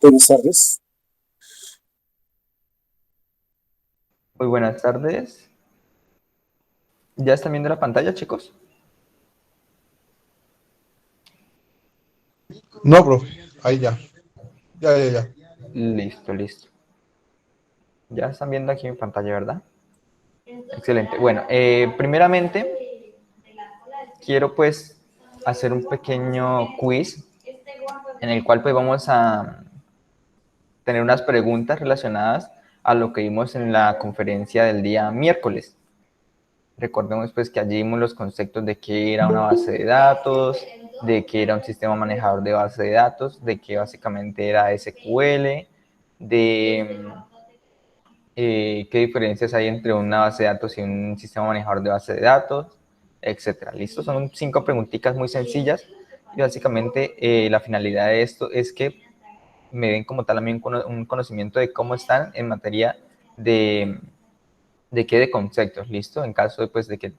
Buenas tardes. Muy buenas tardes. ¿Ya están viendo la pantalla, chicos? No, profe, ahí ya. Ya. Listo, listo. Ya están viendo aquí mi pantalla, ¿verdad? Excelente. Bueno, primeramente quiero pues hacer un pequeño quiz en el cual pues vamos a tener unas preguntas relacionadas a lo que vimos en la conferencia del día miércoles. Recordemos pues que allí vimos los conceptos de qué era una base de datos, de qué era un sistema manejador de base de datos, de qué básicamente era SQL, de qué diferencias hay entre una base de datos y un sistema manejador de base de datos, etcétera. ¿Listo? Son 5 preguntitas muy sencillas y básicamente la finalidad de esto es que me den como tal a mí un conocimiento de cómo están en materia de conceptos, ¿listo? En caso de, pues, de que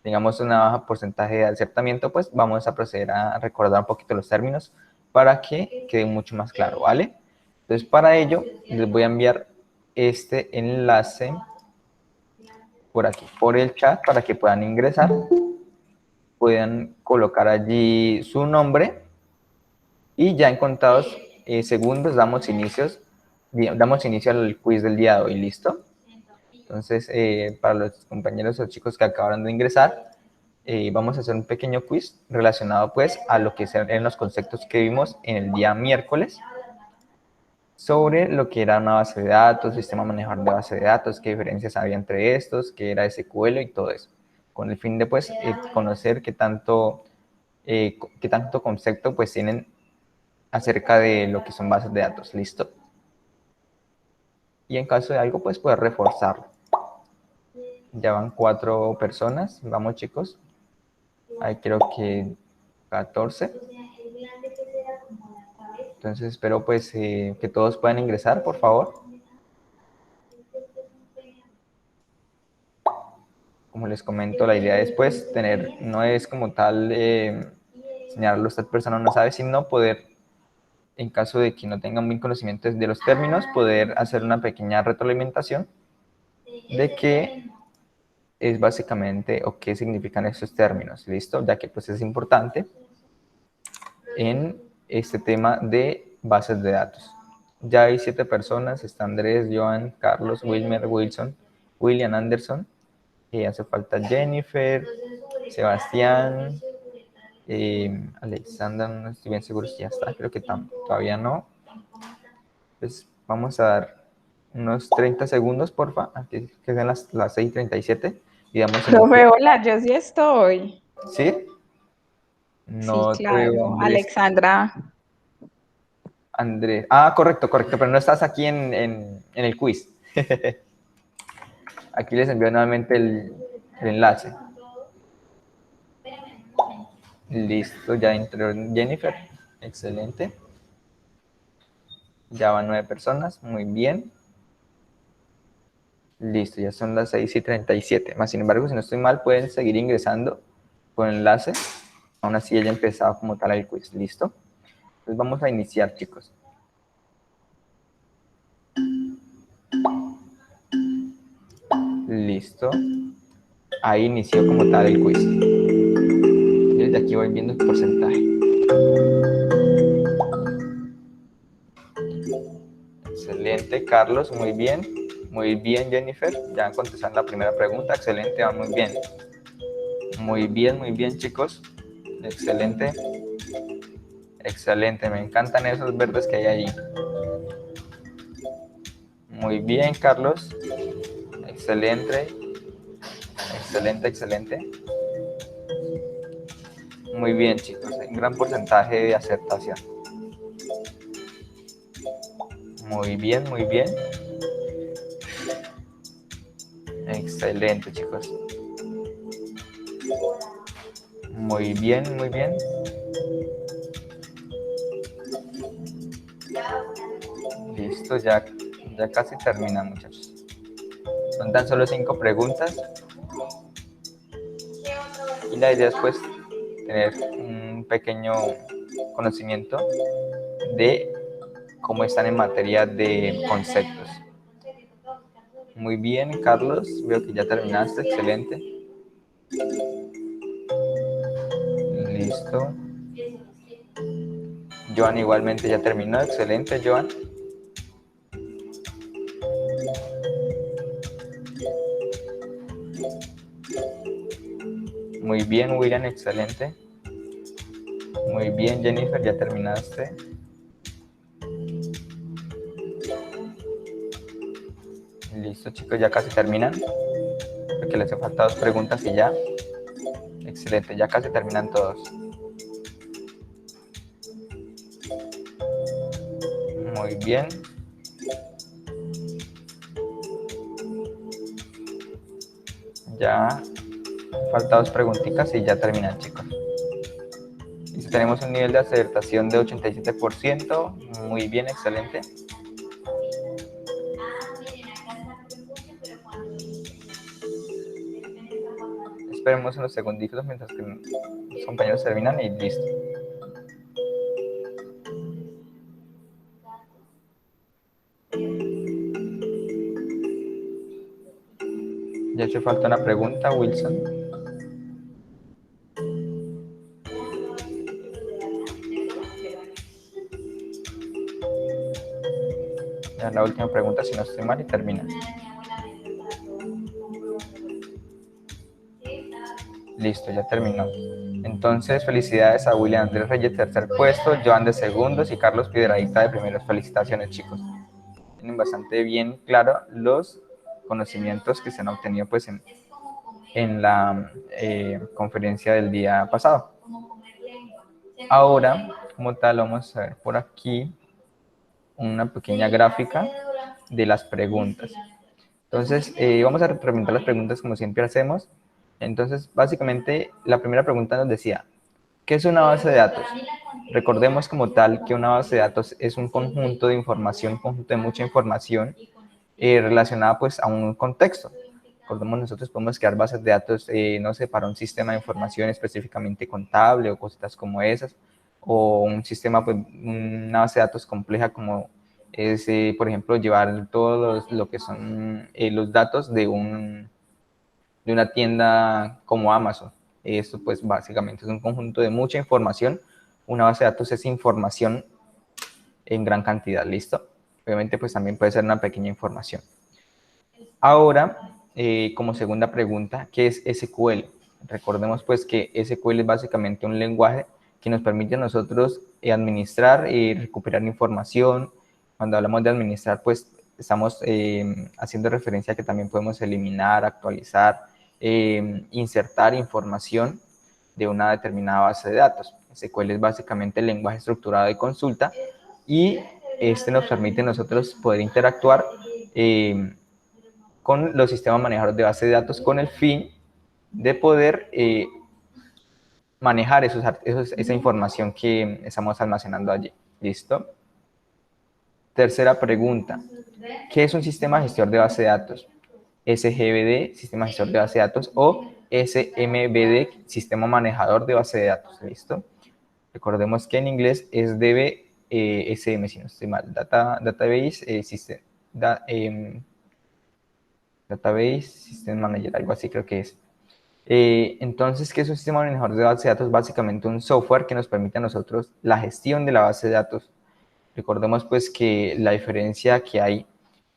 tengamos una baja porcentaje de acertamiento, pues vamos a proceder a recordar un poquito los términos para que quede mucho más claro, ¿vale? Entonces, para ello, les voy a enviar este enlace por aquí, por el chat, para que puedan ingresar, puedan colocar allí su nombre y ya en contados segundos damos inicio al quiz del día de hoy, ¿listo? Entonces, para los compañeros o chicos que acabaron de ingresar, vamos a hacer un pequeño quiz relacionado pues a lo que eran los conceptos que vimos en el día miércoles sobre lo que era una base de datos, sistema manejador de base de datos, qué diferencias había entre estos, qué era SQL y todo eso, con el fin de pues conocer qué tanto concepto pues tienen acerca de lo que son bases de datos, ¿listo? Y en caso de algo pues poder reforzarlo. Ya van 4 personas, vamos chicos, hay creo que 14. Entonces espero pues que todos puedan ingresar, por favor. Como les comento, la idea es pues no es como tal señalarlo, esta persona no sabe, sino poder, en caso de que no tengan bien conocimiento de los términos, poder hacer una pequeña retroalimentación de qué es básicamente o qué significan esos términos, ¿listo? Ya que pues es importante en este tema de bases de datos. Ya hay 7 personas, está Andrés, Joan, Carlos, Wilmer, Wilson, William Anderson, hace falta Jennifer, Sebastián, Alexandra, no estoy bien seguro si ya está, creo que todavía no. Pues vamos a dar unos 30 segundos, porfa, antes que sean las 6:37 y damos inicio. Profe, hola, yo sí estoy. ¿Sí? Sí, No te veo, claro. Andrés. Alexandra. Andrés. Ah, correcto, pero no estás aquí en el quiz. Aquí les envío nuevamente el enlace. Listo, ya entró Jennifer. Excelente. Ya van 9 personas. Muy bien. Listo, ya son las 6:37. Más sin embargo, si no estoy mal, pueden seguir ingresando con el enlace. Aún así, ya empezado como tal el quiz. ¿Listo? Entonces vamos a iniciar, chicos. Listo. Ahí inició como tal el quiz. Desde aquí voy viendo el porcentaje. Excelente, Carlos, muy bien. Muy bien, Jennifer. Ya contestaron la primera pregunta. Excelente, va muy bien. Muy bien, chicos. Excelente. Excelente, me encantan esos verdes que hay ahí. Muy bien, Carlos. Excelente. Excelente. Muy bien, chicos. Hay un gran porcentaje de aceptación. Muy bien. Excelente, chicos. Muy bien. Listo, ya casi termina, muchachos. Son tan solo 5 preguntas. Y la idea es pues tener un pequeño conocimiento de cómo están en materia de conceptos. Muy bien, Carlos, veo que ya terminaste, excelente. Listo. Joan igualmente ya terminó, excelente, Joan. Muy bien, William, excelente. Muy bien, Jennifer, ya terminaste. Listo, chicos, ya casi terminan. Porque les hace falta 2 preguntas y ya. Excelente, ya casi terminan todos. Muy bien. Ya falta 2 preguntitas y ya terminan, chicos. Y si tenemos un nivel de acertación de 87%, muy bien, excelente. Esperemos unos segunditos mientras que los compañeros terminan y listo. Ya hace falta una pregunta, Wilson. Ya la última pregunta, si no estoy mal, y termina. Listo, ya terminó. Entonces, felicidades a William Andrés Reyes, tercer puesto, Joan de segundos y Carlos Piedradita de primeros. Felicitaciones, chicos. Tienen bastante bien claro los conocimientos que se han obtenido pues en la conferencia del día pasado. Ahora, como tal, vamos a ver por aquí una pequeña gráfica de las preguntas. Entonces, vamos a representar las preguntas como siempre hacemos. Entonces, básicamente, la primera pregunta nos decía, ¿qué es una base de datos? Recordemos como tal que una base de datos es un conjunto de información, un conjunto de mucha información relacionada pues a un contexto. Recordemos, nosotros podemos crear bases de datos, no sé, para un sistema de información específicamente contable o cositas como esas, o un sistema, pues, una base de datos compleja como es, por ejemplo, llevar todos lo que son los datos de una tienda como Amazon. Esto pues básicamente es un conjunto de mucha información. Una base de datos es información en gran cantidad, ¿listo? Obviamente pues también puede ser una pequeña información. Ahora, como segunda pregunta, ¿qué es SQL? Recordemos pues que SQL es básicamente un lenguaje que nos permite a nosotros administrar y recuperar información. Cuando hablamos de administrar, pues estamos haciendo referencia a que también podemos eliminar, actualizar, insertar información de una determinada base de datos. SQL es básicamente el lenguaje estructurado de consulta y este nos permite a nosotros poder interactuar con los sistemas manejadores de base de datos con el fin de poder manejar esa información que estamos almacenando allí. ¿Listo? Tercera pregunta. ¿Qué es un sistema gestor de base de datos? SGBD, sistema gestor de base de datos, o SMBD, sistema manejador de base de datos. ¿Listo? Recordemos que en inglés es DBSM, si no estoy mal, Database System, Database System Manager, algo así creo que es. Entonces, ¿qué es un sistema manejador de base de datos? Básicamente un software que nos permite a nosotros la gestión de la base de datos. Recordemos pues que la diferencia que hay,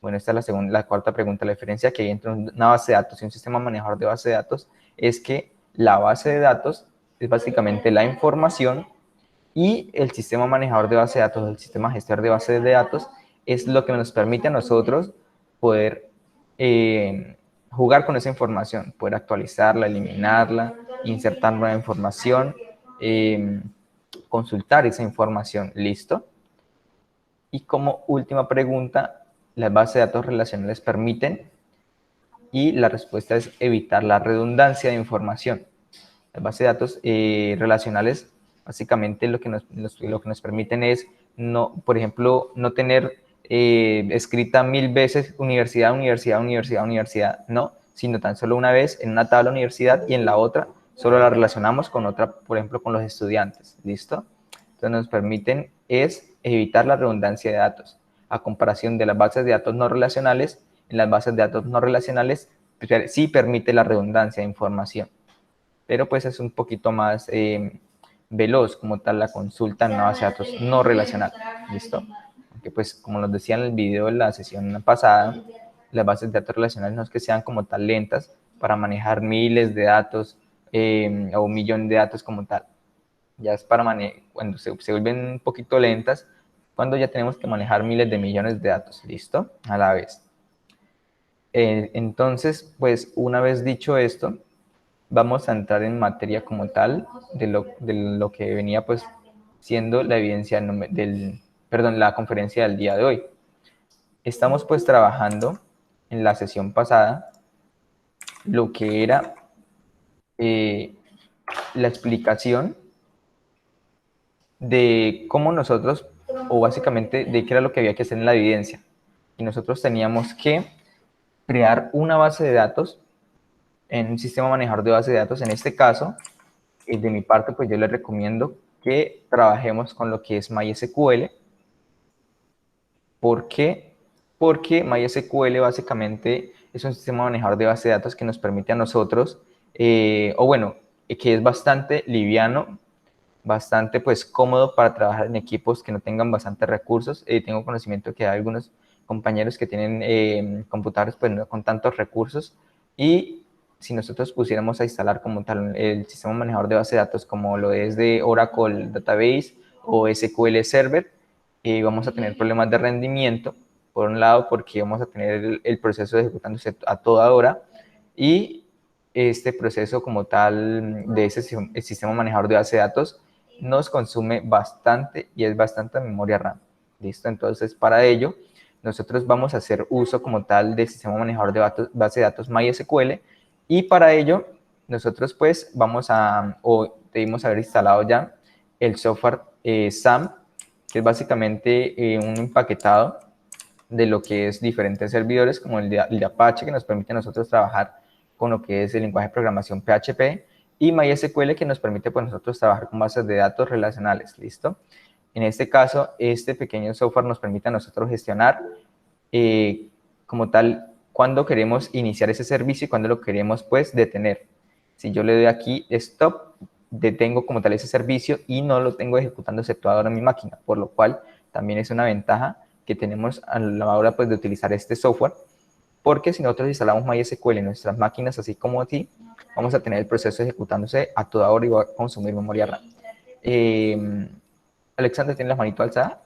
bueno, esta es la cuarta pregunta, la diferencia que hay entre una base de datos y un sistema manejador de base de datos es que la base de datos es básicamente la información y el sistema manejador de base de datos, el sistema gestor de base de datos, es lo que nos permite a nosotros poder jugar con esa información, poder actualizarla, eliminarla, insertar nueva información, consultar esa información. ¿Listo? Y como última pregunta, las bases de datos relacionales permiten, y la respuesta es evitar la redundancia de información. Las bases de datos relacionales básicamente lo que nos permiten es, no, por ejemplo, no tener escrita 1000 veces universidad, universidad, universidad, universidad, no, sino tan solo una vez en una tabla universidad y en la otra solo la relacionamos con otra, por ejemplo, con los estudiantes, ¿listo? Entonces nos permiten es evitar la redundancia de datos. A comparación de las bases de datos no relacionales, en las bases de datos no relacionales sí permite la redundancia de información, pero pues es un poquito más veloz como tal la consulta en una base de datos no relacional. ¿Listo? Aunque pues como nos decía en el video de la sesión pasada, las bases de datos relacionales no es que sean como tal lentas para manejar miles de datos o un millón de datos como tal. Ya es para manejar, cuando se vuelven un poquito lentas, cuando ya tenemos que manejar miles de millones de datos, ¿listo? A la vez. Entonces, pues una vez dicho esto, vamos a entrar en materia como tal de lo que venía pues siendo la evidencia perdón, la conferencia del día de hoy. Estamos pues trabajando en la sesión pasada lo que era la explicación de cómo nosotros, o básicamente de qué era lo que había que hacer en la evidencia. Y nosotros teníamos que crear una base de datos en un sistema manejador de base de datos. En este caso, de mi parte, pues yo les recomiendo que trabajemos con lo que es MySQL. ¿Por qué? Porque MySQL básicamente es un sistema manejador de base de datos que nos permite a nosotros, que es bastante liviano, bastante pues cómodo para trabajar en equipos que no tengan bastantes recursos. Tengo conocimiento que hay algunos compañeros que tienen computadores pues no con tantos recursos, y si nosotros pusiéramos a instalar como tal el sistema manejador de base de datos como lo es de Oracle Database o SQL Server, vamos a tener problemas de rendimiento, por un lado porque vamos a tener el proceso ejecutándose a toda hora, y este proceso como tal de ese sistema manejador de base de datos nos consume bastante y es bastante memoria RAM. ¿Listo? Entonces, para ello, nosotros vamos a hacer uso como tal del sistema manejador de base de datos MySQL, y para ello, nosotros pues debimos haber instalado ya el software SAM, que es básicamente un empaquetado de lo que es diferentes servidores, como el de Apache, que nos permite a nosotros trabajar con lo que es el lenguaje de programación PHP, y MySQL, que nos permite pues, nosotros trabajar con bases de datos relacionales. ¿Listo? En este caso, este pequeño software nos permite a nosotros gestionar como tal cuando queremos iniciar ese servicio y cuando lo queremos pues detener. Si yo le doy aquí stop, detengo como tal ese servicio y no lo tengo ejecutando exceptuado ahora en mi máquina, por lo cual también es una ventaja que tenemos a la hora pues, de utilizar este software, porque si nosotros instalamos MySQL en nuestras máquinas, así como aquí, vamos a tener el proceso ejecutándose a toda hora y va a consumir memoria RAM. Alexander, ¿tiene las manitos alzadas?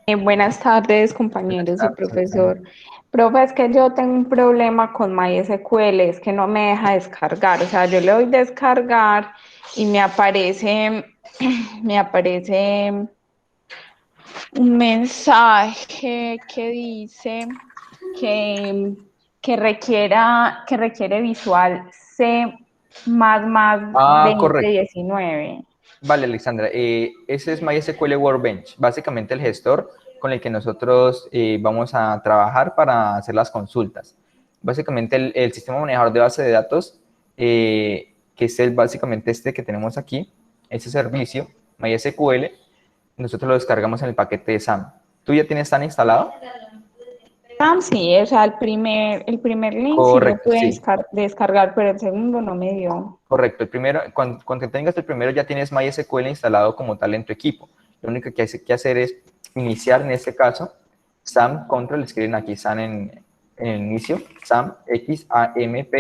Buenas tardes, Buenas compañeros y tardes, Alexander. profesor. Profe, es que yo tengo un problema con MySQL, es que no me deja descargar. O sea, yo le doy descargar y me aparece un mensaje que dice que, que requiere Visual C++ Correcto. 2019. Vale, Alexandra. Ese es MySQL Workbench, básicamente el gestor con el que nosotros vamos a trabajar para hacer las consultas. Básicamente el sistema manejador de base de datos, que es básicamente este que tenemos aquí, ese servicio, MySQL, nosotros lo descargamos en el paquete de SAM. ¿Tú ya tienes SAM instalado? Sí, o sea, el primer link sí lo Correcto, pude sí. descargar, pero el segundo no me dio. Correcto, el primero, cuando tengas el primero ya tienes MySQL instalado como tal en tu equipo. Lo único que hay que hacer es iniciar en este caso SAM control, escriben aquí SAM en el inicio, SAM XAMP,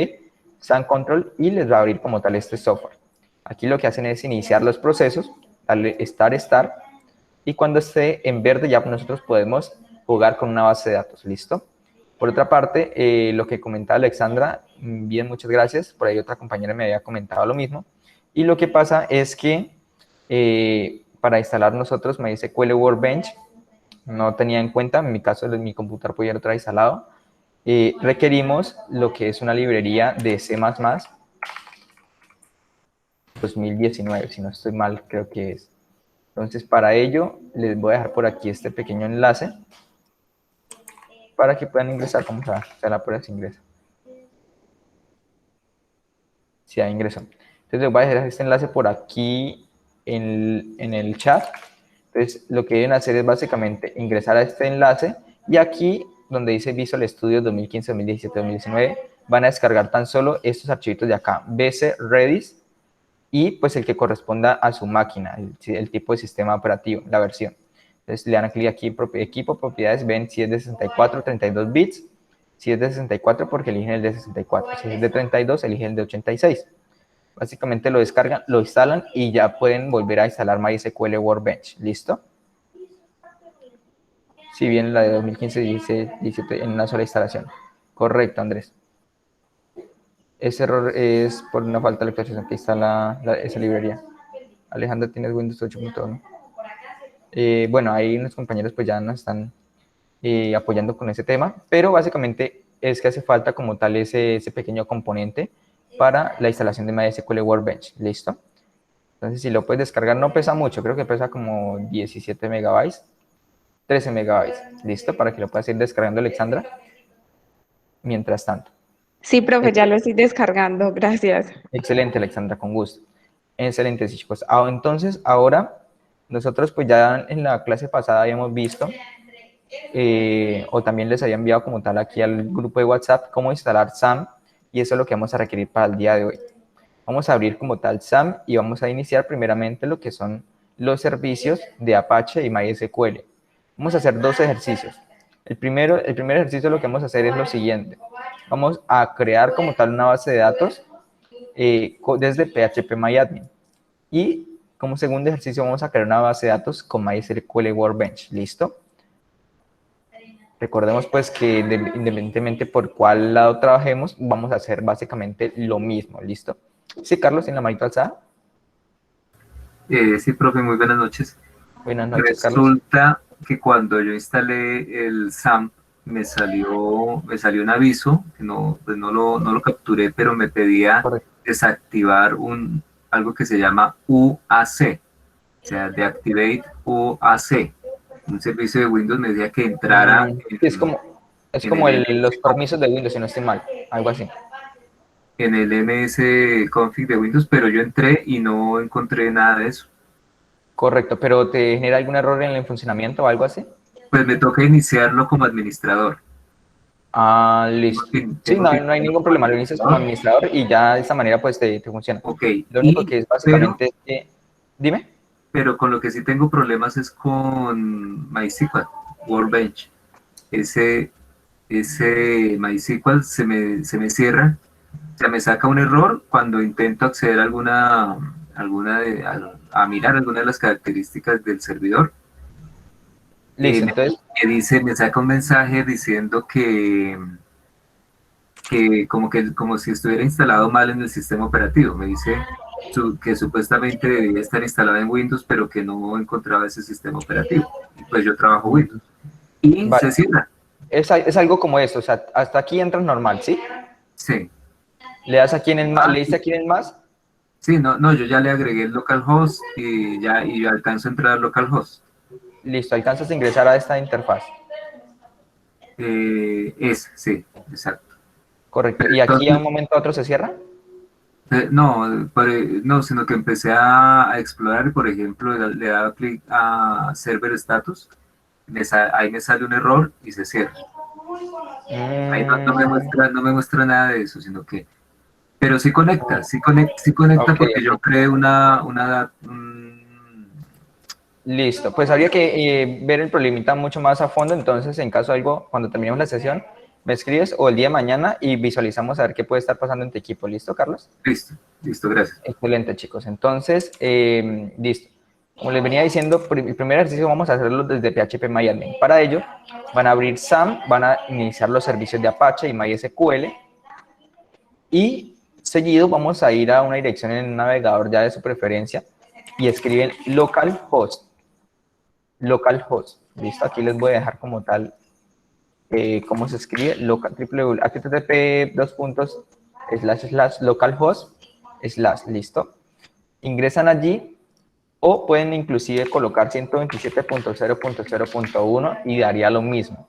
SAM control, y les va a abrir como tal este software. Aquí lo que hacen es iniciar los procesos, darle start, y cuando esté en verde ya nosotros podemos jugar con una base de datos, ¿listo? Por otra parte, lo que comentaba Alexandra, bien, muchas gracias, por ahí otra compañera me había comentado lo mismo, y lo que pasa es que para instalar nosotros MySQL Workbench, no tenía en cuenta, en mi caso mi computador podía estar instalado, requerimos lo que es una librería de C++ 2019, si no estoy mal, creo que es. Entonces, para ello, les voy a dejar por aquí este pequeño enlace para que puedan ingresar. Vamos a hacer la prueba si ingresa. Si hay ingreso. Entonces, les voy a dejar este enlace por aquí en el chat Entonces, lo que deben hacer es básicamente ingresar a este enlace y aquí, donde dice Visual Studio 2015, 2017, 2019, van a descargar tan solo estos archivitos de acá, BC Redis, y pues el que corresponda a su máquina, el tipo de sistema operativo, la versión. Entonces le dan clic aquí, equipo, propiedades, ven si es de 64, 32 bits, si es de 64 porque eligen el de 64, si es de 32 eligen el de 86. Básicamente lo descargan, lo instalan y ya pueden volver a instalar MySQL Workbench, ¿listo? Si bien la de 2015 dice 17 en una sola instalación. Correcto, Andrés. Ese error es por una falta de actualización que instala esa librería. Alejandra, ¿tienes Windows 8.1? Bueno, ahí unos compañeros pues ya nos están apoyando con ese tema, pero básicamente es que hace falta como tal ese pequeño componente para la instalación de MySQL Workbench, ¿listo? Entonces, si lo puedes descargar, no pesa mucho, creo que pesa como 17 megabytes, 13 megabytes, ¿listo? Para que lo puedas ir descargando, Alexandra, mientras tanto. Sí, profe, ya lo estoy descargando, gracias. Excelente, Alexandra, con gusto. Excelente, sí, chicos. Entonces, ahora, nosotros pues ya en la clase pasada habíamos visto, o también les había enviado como tal aquí al grupo de WhatsApp, cómo instalar SAM, y eso es lo que vamos a requerir para el día de hoy. Vamos a abrir como tal SAM y vamos a iniciar primeramente lo que son los servicios de Apache y MySQL. Vamos a hacer dos ejercicios. El primer ejercicio lo que vamos a hacer es lo siguiente. Vamos a crear como tal una base de datos desde PHP-MyAdmin. Y como segundo ejercicio vamos a crear una base de datos con MySQL Workbench. ¿Listo? Recordemos pues que independientemente por cuál lado trabajemos, vamos a hacer básicamente lo mismo. ¿Listo? Sí, Carlos, ¿en la manito alzada? Sí, profe, muy buenas noches. Buenas noches, Carlos. Resulta que cuando yo instalé el SAMP me salió un aviso, que no, pues no lo capturé, pero me pedía Correcto. desactivar algo que se llama UAC, o sea, Deactivate UAC. Un servicio de Windows me decía que entrara Es como los permisos de Windows, si no estoy mal, algo así. en el MS-config de Windows, pero yo entré y no encontré nada de eso. Correcto, pero ¿te genera algún error en el funcionamiento o algo así? Pues me toca iniciarlo como administrador. Ah, listo. Sí, no hay ningún problema, lo inicias como administrador y ya de esta manera pues te funciona. Ok. Lo único que es básicamente dime. Pero con lo que sí tengo problemas es con MySQL, Workbench. Ese MySQL se me cierra, o sea, me saca un error cuando intento acceder a a mirar alguna de las características del servidor. Listo, entonces Me saca un mensaje diciendo que como si estuviera instalado mal en el sistema operativo. Me dice que supuestamente debía estar instalado en Windows, pero que no encontraba ese sistema operativo. Y pues yo trabajo Windows. Y vale. se cierra. Es algo como esto, o sea, hasta aquí entras normal, ¿sí? Sí. ¿Le das aquí en más? ¿Le diste aquí en más? Sí, no, yo ya le agregué el localhost y yo alcanzo a entrar al localhost. Listo, alcanzas a ingresar a esta interfaz. Sí, exacto. Correcto. ¿Y aquí a un momento a otro se cierra? No, sino que empecé a explorar, por ejemplo, le daba clic a Server Status, ahí me sale un error y se cierra. Ahí no me muestra nada de eso, sino que... Pero sí conecta, okay, porque yo creé Listo, pues habría que ver el problemita mucho más a fondo, entonces en caso de algo, cuando terminemos la sesión, me escribes o el día de mañana y visualizamos a ver qué puede estar pasando en tu equipo. ¿Listo, Carlos? Listo, gracias. Excelente, chicos. Entonces, listo. Como les venía diciendo, el primer ejercicio vamos a hacerlo desde PHP-MyAdmin. Para ello, van a abrir SAM, van a iniciar los servicios de Apache y MySQL y seguido vamos a ir a una dirección en un navegador ya de su preferencia y escriben localhost. ¿Listo? Aquí les voy a dejar como tal cómo se escribe http://localhost/ ¿listo? Ingresan allí o pueden inclusive colocar 127.0.0.1 y daría lo mismo.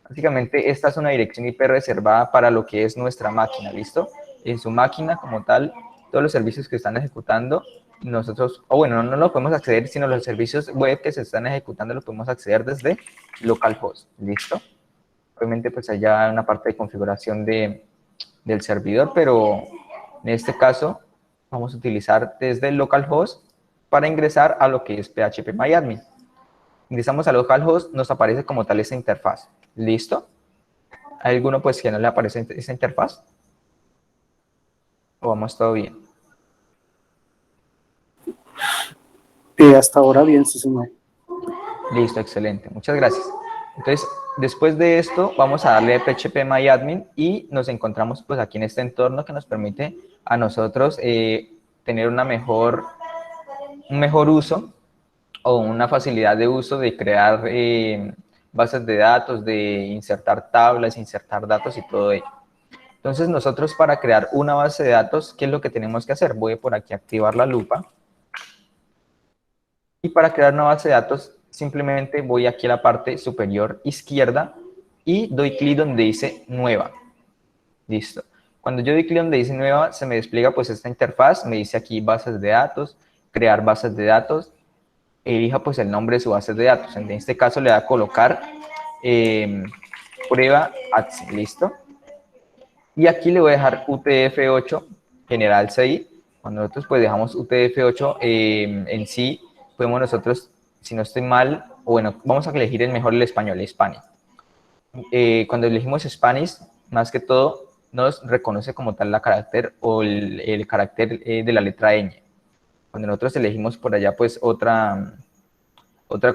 Básicamente esta es una dirección IP reservada para lo que es nuestra máquina, ¿listo? En su máquina como tal, todos los servicios que están ejecutando nosotros, o bueno, no lo podemos acceder, sino los servicios web que se están ejecutando los podemos acceder desde localhost, ¿listo? Obviamente pues allá una parte de configuración del servidor, pero en este caso vamos a utilizar desde localhost para ingresar a lo que es phpMyAdmin. Ingresamos a localhost, nos aparece como tal esa interfaz, ¿listo? ¿Hay alguno pues que no le aparece esa interfaz? ¿O vamos todo bien? Hasta ahora bien, sí, señor. Listo, excelente. Muchas gracias. Entonces, después de esto, vamos a darle phpMyAdmin y nos encontramos pues aquí en este entorno que nos permite a nosotros tener un mejor uso o una facilidad de uso de crear bases de datos, de insertar tablas, insertar datos y todo ello. Entonces, nosotros para crear una base de datos, ¿qué es lo que tenemos que hacer? Voy por aquí a activar la lupa. Y para crear una base de datos, simplemente voy aquí a la parte superior izquierda y doy clic donde dice nueva. Listo. Cuando yo doy clic donde dice nueva, se me despliega pues esta interfaz, me dice aquí bases de datos, crear bases de datos, elija pues el nombre de su base de datos. En este caso le voy a colocar prueba ATSI, ¿listo? Y aquí le voy a dejar UTF-8 general CI. Cuando nosotros pues dejamos UTF-8 en sí, podemos nosotros, si no estoy mal, o bueno, vamos a elegir el mejor el español, Spanish. Cuando elegimos Spanish, más que todo, nos reconoce como tal la carácter o el carácter de la letra ñ. Cuando nosotros elegimos por allá, pues otra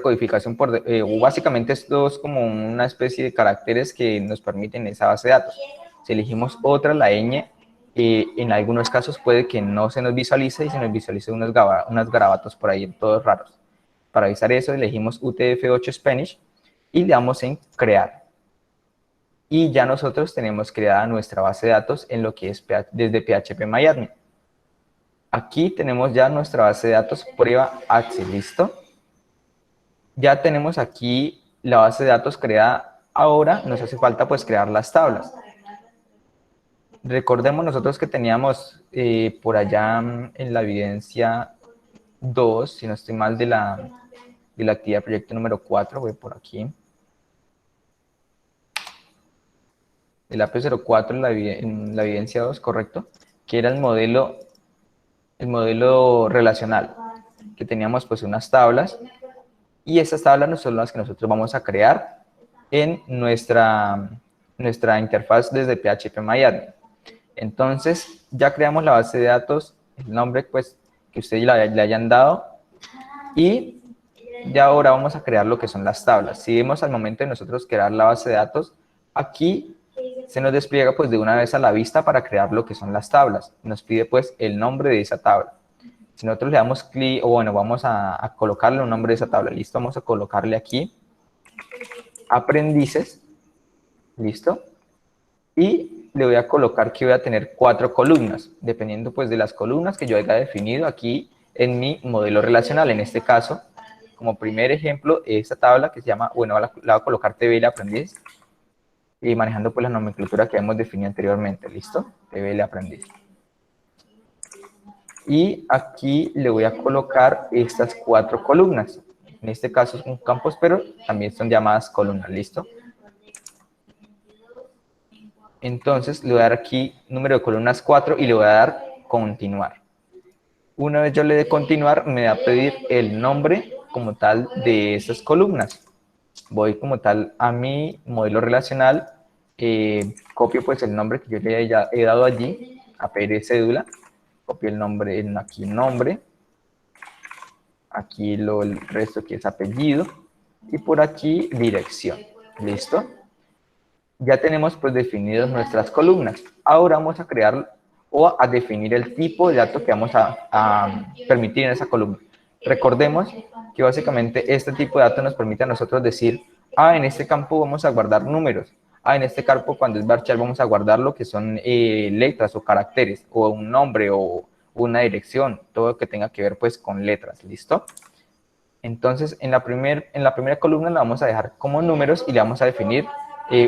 codificación, o básicamente esto es como una especie de caracteres que nos permiten esa base de datos. Si elegimos otra, la ñ, en algunos casos puede que no se nos visualice y se nos visualice unos garabatos por ahí todos raros. Para avisar eso, elegimos UTF-8 Spanish y le damos en crear. Y ya nosotros tenemos creada nuestra base de datos en lo que es desde phpMyAdmin. Aquí tenemos ya nuestra base de datos prueba ATSI, ¿listo? Ya tenemos aquí la base de datos creada. Ahora nos hace falta pues crear las tablas. Recordemos nosotros que teníamos por allá en la evidencia 2, si no estoy mal, de la actividad proyecto número 4, voy por aquí. El AP04 en la evidencia 2, correcto, que era el modelo relacional, que teníamos pues unas tablas, y esas tablas son las que nosotros vamos a crear en nuestra interfaz desde phpMyAdmin. Entonces, ya creamos la base de datos, el nombre pues que ustedes le hayan dado, y ya ahora vamos a crear lo que son las tablas. Si vemos al momento de nosotros crear la base de datos, aquí se nos despliega pues de una vez a la vista para crear lo que son las tablas. Nos pide pues el nombre de esa tabla. Si nosotros le damos clic, o bueno, vamos a colocarle un nombre de esa tabla, listo, vamos a colocarle aquí aprendices, listo, y le voy a colocar que voy a tener 4 columnas, dependiendo pues de las columnas que yo haya definido aquí en mi modelo relacional. En este caso, como primer ejemplo, esta tabla que se llama, bueno, la voy a colocar TBL aprendiz, y manejando pues la nomenclatura que hemos definido anteriormente, listo, TBL aprendiz. Y aquí le voy a colocar estas 4 columnas. En este caso son campos, pero también son llamadas columnas, ¿listo? Entonces le voy a dar aquí número de columnas 4 y le voy a dar continuar. Una vez yo le dé continuar, me va a pedir el nombre como tal de estas columnas. Voy como tal a mi modelo relacional, copio pues el nombre que yo le he dado allí, a pedir cédula, copio el nombre, aquí nombre, aquí el resto que es apellido, y por aquí dirección, ¿listo? Ya tenemos pues definidas nuestras columnas. Ahora vamos a crear o a definir el tipo de datos que vamos a permitir en esa columna. Recordemos que básicamente este tipo de datos nos permite a nosotros decir, en este campo vamos a guardar números, en este campo cuando es varchar vamos a guardar lo que son letras o caracteres, o un nombre o una dirección, todo lo que tenga que ver pues con letras, ¿listo? Entonces en la primera columna la vamos a dejar como números y le vamos a definir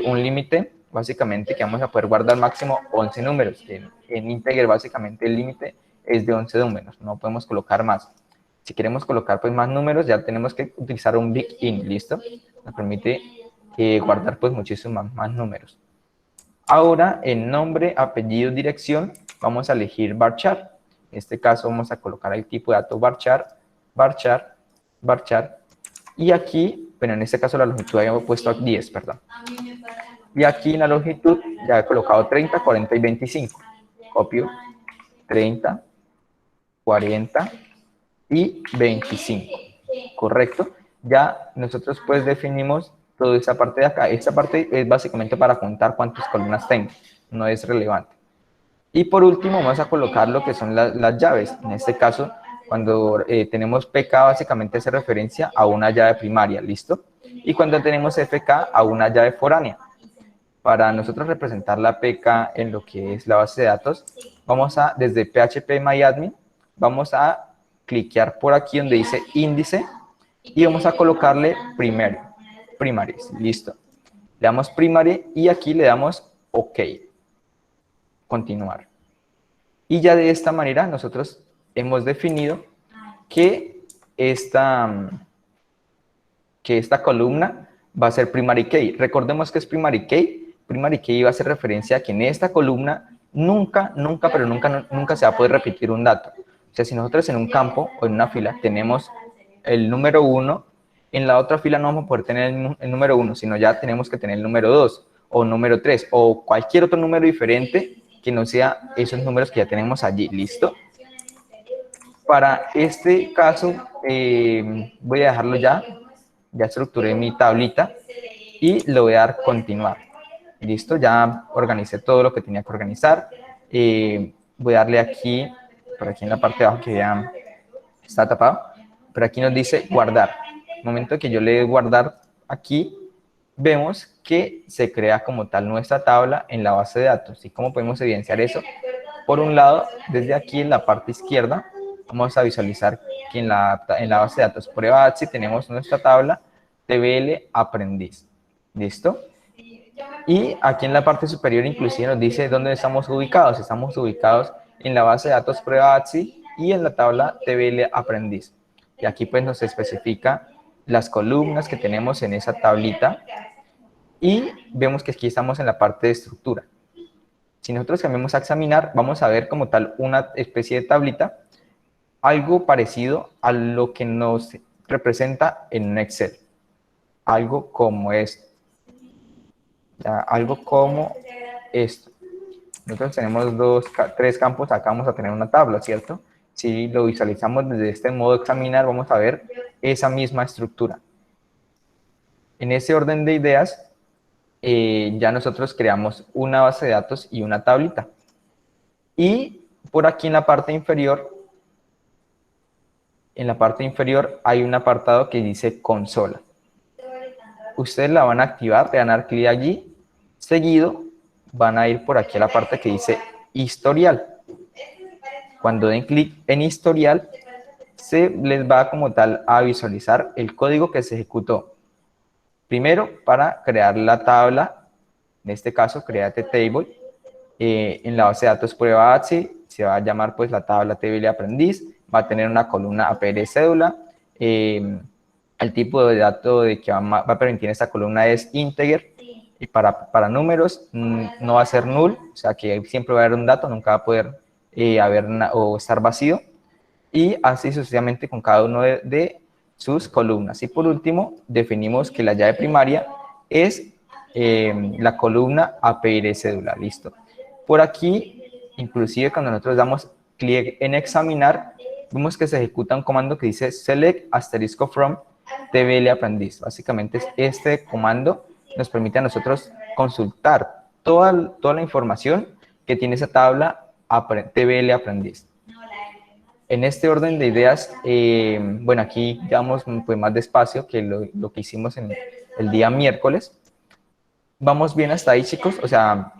un límite, básicamente, que vamos a poder guardar máximo 11 números. En integer, básicamente, el límite es de 11 números, no podemos colocar más. Si queremos colocar pues más números, ya tenemos que utilizar un big int, ¿listo? Nos permite guardar pues muchísimos más números. Ahora, en nombre, apellido, dirección, vamos a elegir varchar. En este caso vamos a colocar el tipo de dato varchar, varchar, varchar. Y aquí, bueno, en este caso la longitud habíamos puesto 10, perdón. Y aquí en la longitud ya he colocado 30, 40 y 25. Copio 30, 40 y 25. ¿Correcto? Ya nosotros pues definimos toda esa parte de acá. Esta parte es básicamente para contar cuántas columnas tengo. No es relevante. Y por último vamos a colocar lo que son las llaves. En este caso, cuando tenemos PK, básicamente hace referencia a una llave primaria, ¿listo? Y cuando tenemos FK, a una llave foránea. Para nosotros representar la PK en lo que es la base de datos, vamos a, desde phpMyAdmin, vamos a cliquear por aquí donde dice índice y vamos a colocarle primaries, listo. Le damos primary y aquí le damos OK, continuar. Y ya de esta manera nosotros hemos definido que esta columna va a ser primary key. Recordemos que es primary key. Primary key va a hacer referencia a que en esta columna nunca se va a poder repetir un dato. O sea, si nosotros en un campo o en una fila tenemos el número 1, en la otra fila no vamos a poder tener el número 1, sino ya tenemos que tener el número 2 o número 3 o cualquier otro número diferente que no sea esos números que ya tenemos allí. ¿Listo? Para este caso voy a dejarlo ya estructuré mi tablita y le voy a dar continuar. Listo, ya organicé todo lo que tenía que organizar. Voy a darle aquí, por aquí en la parte de abajo que ya está tapado, pero aquí nos dice guardar. En el momento que yo le dé guardar aquí, vemos que se crea como tal nuestra tabla en la base de datos. ¿Y cómo podemos evidenciar eso? Por un lado, desde aquí en la parte izquierda, vamos a visualizar que en la base de datos prueba ATSI tenemos nuestra tabla TBL aprendiz. ¿Listo? Y aquí en la parte superior inclusive nos dice dónde estamos ubicados. Estamos ubicados en la base de datos prueba ATSI y en la tabla TBL aprendiz. Y aquí pues nos especifica las columnas que tenemos en esa tablita y vemos que aquí estamos en la parte de estructura. Si nosotros cambiamos a examinar, vamos a ver como tal una especie de tablita, algo parecido a lo que nos representa en un Excel. Algo como esto. Ya, algo como esto. Nosotros tenemos tres campos, acá vamos a tener una tabla, ¿cierto? Si lo visualizamos desde este modo examinar, vamos a ver esa misma estructura. En ese orden de ideas, ya nosotros creamos una base de datos y una tablita. Y por aquí en la parte inferior hay un apartado que dice consola. Ustedes la van a activar, le van a dar clic allí, seguido van a ir por aquí a la parte que dice historial. Cuando den clic en historial, se les va como tal a visualizar el código que se ejecutó. Primero, para crear la tabla, en este caso, create table, en la base de datos prueba ATSI, se va a llamar pues la tabla TBL aprendiz, va a tener una columna APR cédula, el tipo de dato de que va a permitir esta columna es integer, y para números no va a ser null, o sea que siempre va a haber un dato, nunca va a poder o estar vacío, y así sucesivamente con cada uno de sus columnas. Y por último, definimos que la llave primaria es la columna APR cédula, listo. Por aquí, inclusive cuando nosotros damos clic en examinar, vemos que se ejecuta un comando que dice select asterisco from TBL aprendiz. Básicamente este comando nos permite a nosotros consultar toda la información que tiene esa tabla TBL aprendiz. En este orden de ideas, bueno, aquí ya vamos pues, más despacio que lo que hicimos en el día miércoles. Vamos bien hasta ahí, chicos. O sea,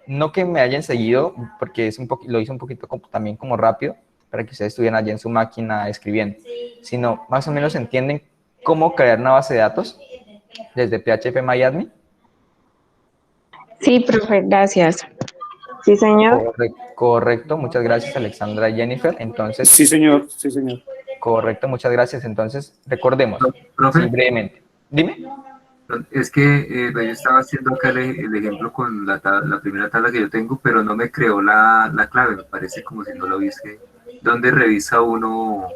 no que me hayan seguido, porque lo hice un poquito también como rápido, para que ustedes estuvieran allí en su máquina escribiendo, sino más o menos entienden cómo crear una base de datos desde phpMyAdmin. Sí, profe, gracias. Sí, señor. Correcto, muchas gracias, Alexandra y Jennifer. Entonces, Sí, señor, sí, señor. correcto, muchas gracias. Entonces, recordemos, Profe, sí, brevemente. Dime. es que yo estaba haciendo acá el ejemplo con la primera tabla que yo tengo, pero no me creó la clave, me parece como si no lo hubiese. ¿Dónde revisa uno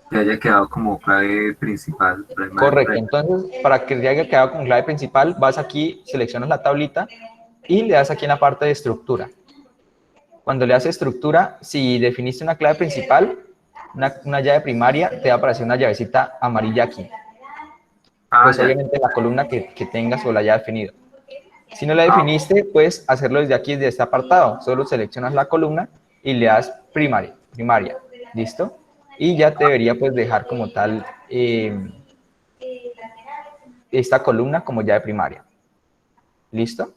que haya quedado como clave principal? Correcto, entonces para que te haya quedado con clave principal, vas aquí, seleccionas la tablita y le das aquí en la parte de estructura. Cuando le das estructura, si definiste una clave principal, una llave primaria, te va a aparecer una llavecita amarilla aquí. Ah, Pues ya. obviamente la columna que tengas o la haya definido. Si no la Ah, definiste, puedes hacerlo desde aquí, desde este apartado. Solo seleccionas la columna y le das primaria. ¿Listo? Y ya te debería pues dejar como tal esta columna como llave primaria. ¿Listo?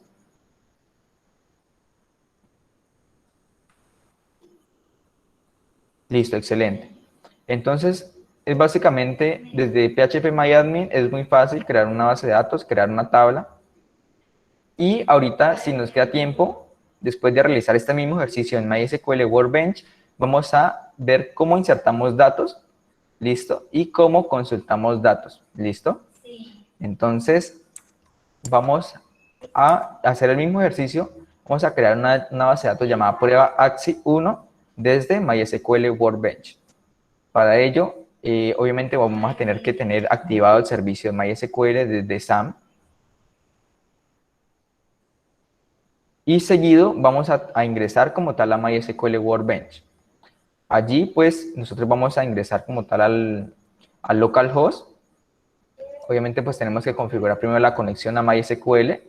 Listo, excelente. Entonces, es básicamente desde PHP es muy fácil crear una base de datos, crear una tabla. Y ahorita, si nos queda tiempo, después de realizar este mismo ejercicio en MySQL Workbench, vamos a ver cómo insertamos datos, ¿listo? Y cómo consultamos datos, ¿listo? Entonces, vamos a hacer el mismo ejercicio. Vamos a crear una base de datos llamada prueba AXI1 desde MySQL Workbench. Para ello, obviamente vamos a tener que tener activado el servicio de MySQL desde SAM. Y seguido vamos a ingresar como tal a MySQL Workbench. Allí pues nosotros vamos a ingresar como tal al localhost. Obviamente pues tenemos que configurar primero la conexión a MySQL.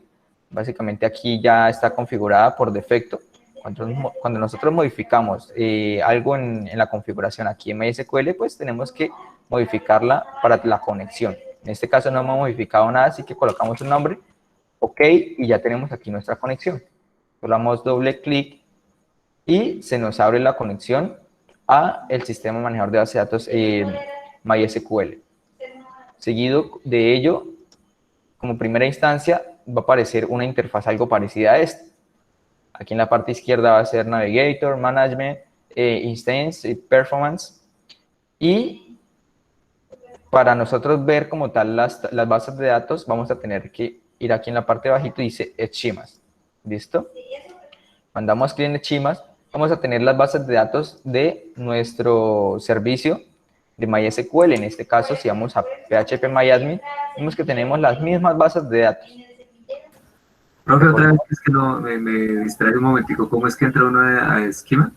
Básicamente aquí ya está configurada por defecto. Cuando nosotros modificamos algo en la configuración aquí en MySQL, pues tenemos que modificarla para la conexión. En este caso no hemos modificado nada, así que colocamos un nombre, OK, y ya tenemos aquí nuestra conexión. Le damos doble clic y se nos abre la conexión a el sistema manejador de base de datos MySQL. Seguido de ello, como primera instancia, va a aparecer una interfaz algo parecida a esta. Aquí en la parte izquierda va a ser Navigator, Management, Instance y Performance. Y para nosotros ver como tal las bases de datos, vamos a tener que ir aquí en la parte de bajito y dice Schemas. ¿Listo? Mandamos clic en Schemas, vamos a tener las bases de datos de nuestro servicio de MySQL. En este caso, si vamos a PHP vemos que tenemos las mismas bases de datos. profe, otra vez es que no me distrae un momentico. ¿Cómo es que entra uno a esquema?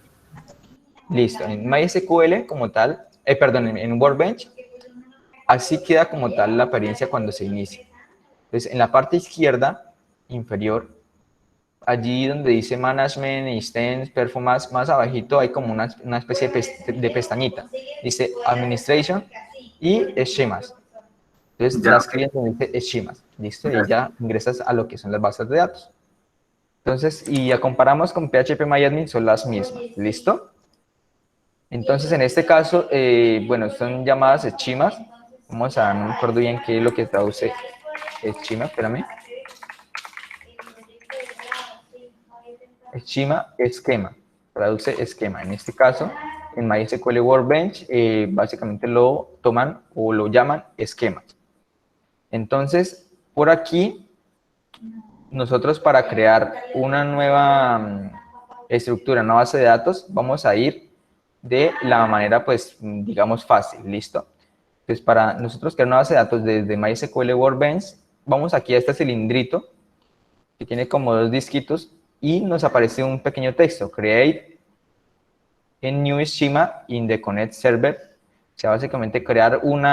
Listo, en MySQL como tal, perdón, en Workbench, así queda como tal la apariencia cuando se inicia. Entonces, en la parte izquierda inferior, allí donde dice Management, Instance, Performance, más abajito hay como una especie de pestañita. Dice Administration y Schemas. Entonces, Ya, das clic en dice Schemas. Listo, y ya ingresas a lo que son las bases de datos. Entonces, y ya comparamos con PHP son las mismas. ¿Listo? Entonces, en este caso, bueno, son llamadas schemas. Vamos a, no me acuerdo bien qué es lo que traduce schema, espérame. Schema, esquema, traduce esquema. En este caso, en MySQL Workbench, básicamente lo toman o lo llaman esquemas. Entonces, por aquí, nosotros para crear una nueva estructura, una base de datos, vamos a ir de la manera, pues, digamos, fácil, ¿listo? Entonces, para nosotros crear una base de datos desde MySQL Workbench, vamos aquí a este cilindrito, que tiene como dos disquitos, y nos aparece un pequeño texto, create a new schema in the connect server. O sea, básicamente crear un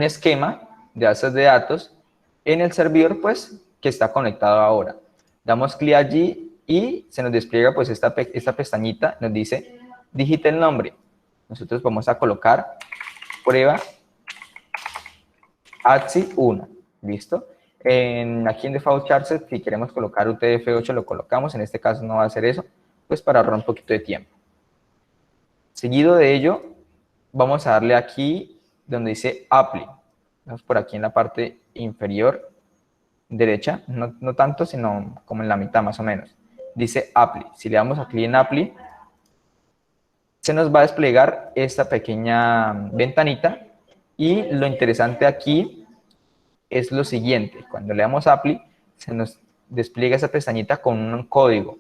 esquema de bases de datos en el servidor, pues, que está conectado ahora. Damos clic allí y se nos despliega, pues, esta pestañita, nos dice, digita el nombre. Nosotros vamos a colocar prueba AXI1, ¿listo? Aquí en Default Charset, si queremos colocar UTF-8, lo colocamos. En este caso no va a hacer eso, pues para ahorrar un poquito de tiempo. Seguido de ello, vamos a darle aquí donde dice Apply. Vamos por aquí en la parte inferior derecha, no tanto, sino como en la mitad más o menos. dice Apply. Si le damos aquí en Apply, se nos va a desplegar esta pequeña ventanita, y lo interesante aquí es lo siguiente: cuando le damos Apply, se nos despliega esa pestañita con un código,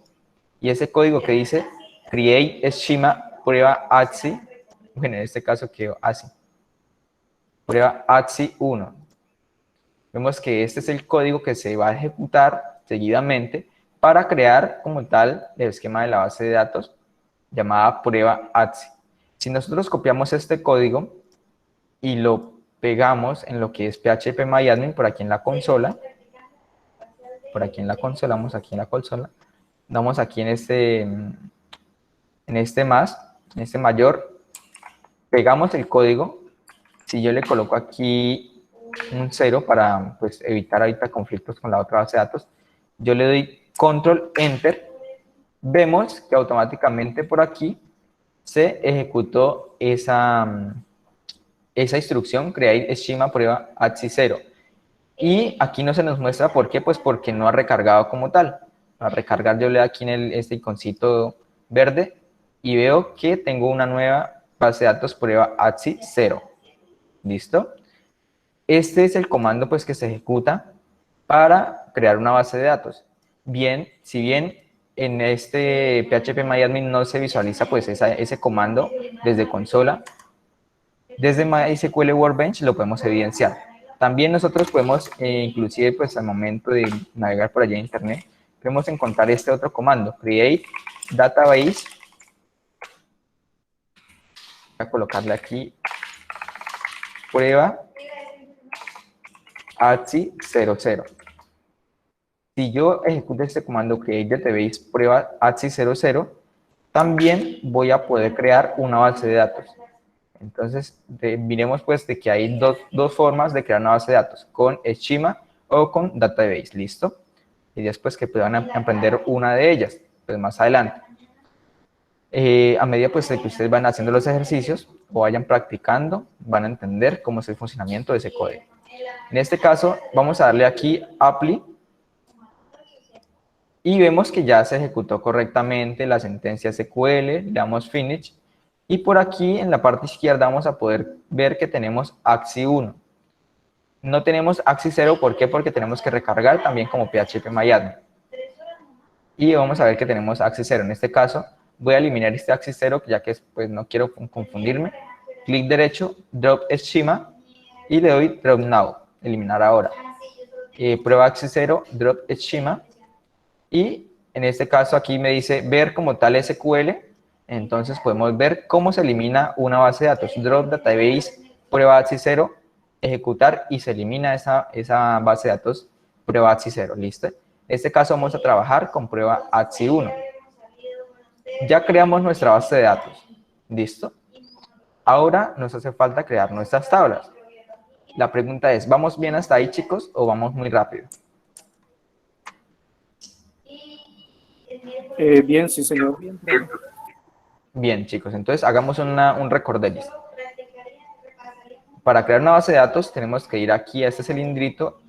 y ese código que dice Create Schema prueba ATSI, bueno, en este caso quedó así, prueba ATSI 1. Vemos que este es el código que se va a ejecutar seguidamente para crear como tal el esquema de la base de datos llamada prueba ATSI. Si nosotros copiamos este código y lo pegamos en lo que es phpMyAdmin por aquí en la consola, vamos aquí en la consola, damos aquí en este mayor, pegamos el código. Si yo le coloco aquí un 0 para pues, evitar ahorita conflictos con la otra base de datos, yo le doy control enter, vemos que automáticamente por aquí se ejecutó esa instrucción, create schema prueba ATSI 0. Y aquí no se nos muestra por qué, pues porque no ha recargado como tal. Para recargar yo le doy aquí en este iconcito verde y veo que tengo una nueva base de datos prueba ATSI 0. ¿Listo? Este es el comando pues que se ejecuta para crear una base de datos. Bien, si bien en este phpMyAdmin no se visualiza pues ese comando desde consola, desde MySQL Workbench lo podemos evidenciar. También nosotros podemos, inclusive pues al momento de navegar por allá en internet, podemos encontrar este otro comando, create database. Voy a colocarle aquí prueba ATSI 00. Si yo ejecuto este comando create database prueba ATSI 00, también voy a poder crear una base de datos. Entonces, miremos pues de que hay dos formas de crear una base de datos, con Schema o con Database, ¿listo? Y después que puedan aprender una de ellas, pues más adelante. A medida pues de que ustedes van haciendo los ejercicios o vayan practicando, van a entender cómo es el funcionamiento de ese código. En este caso, vamos a darle aquí Apply, y vemos que ya se ejecutó correctamente la sentencia SQL, le damos Finish. Y por aquí en la parte izquierda vamos a poder ver que tenemos ATSI 1. No tenemos ATSI 0, ¿por qué? Porque tenemos que recargar también como phpMyAdmin. Y vamos a ver que tenemos ATSI 0. En este caso voy a eliminar este ATSI 0, ya que pues, no quiero confundirme. Clic derecho, Drop Schema, y le doy Drop Now, eliminar ahora. Prueba ATSI 0, Drop Schema, y en este caso aquí me dice ver como tal SQL. Entonces podemos ver cómo se elimina una base de datos. Drop database prueba ATSI 0, ejecutar, y se elimina esa base de datos prueba ATSI 0. ¿Listo? En este caso vamos a trabajar con prueba ATSI 1. Ya creamos nuestra base de datos. ¿Listo? Ahora nos hace falta crear nuestras tablas. La pregunta es, ¿vamos bien hasta ahí, chicos, o vamos muy rápido? Bien, sí, señor. Bien. Bien, chicos, entonces hagamos un recorderis. Para crear una base de datos tenemos que ir aquí a este cilindrito,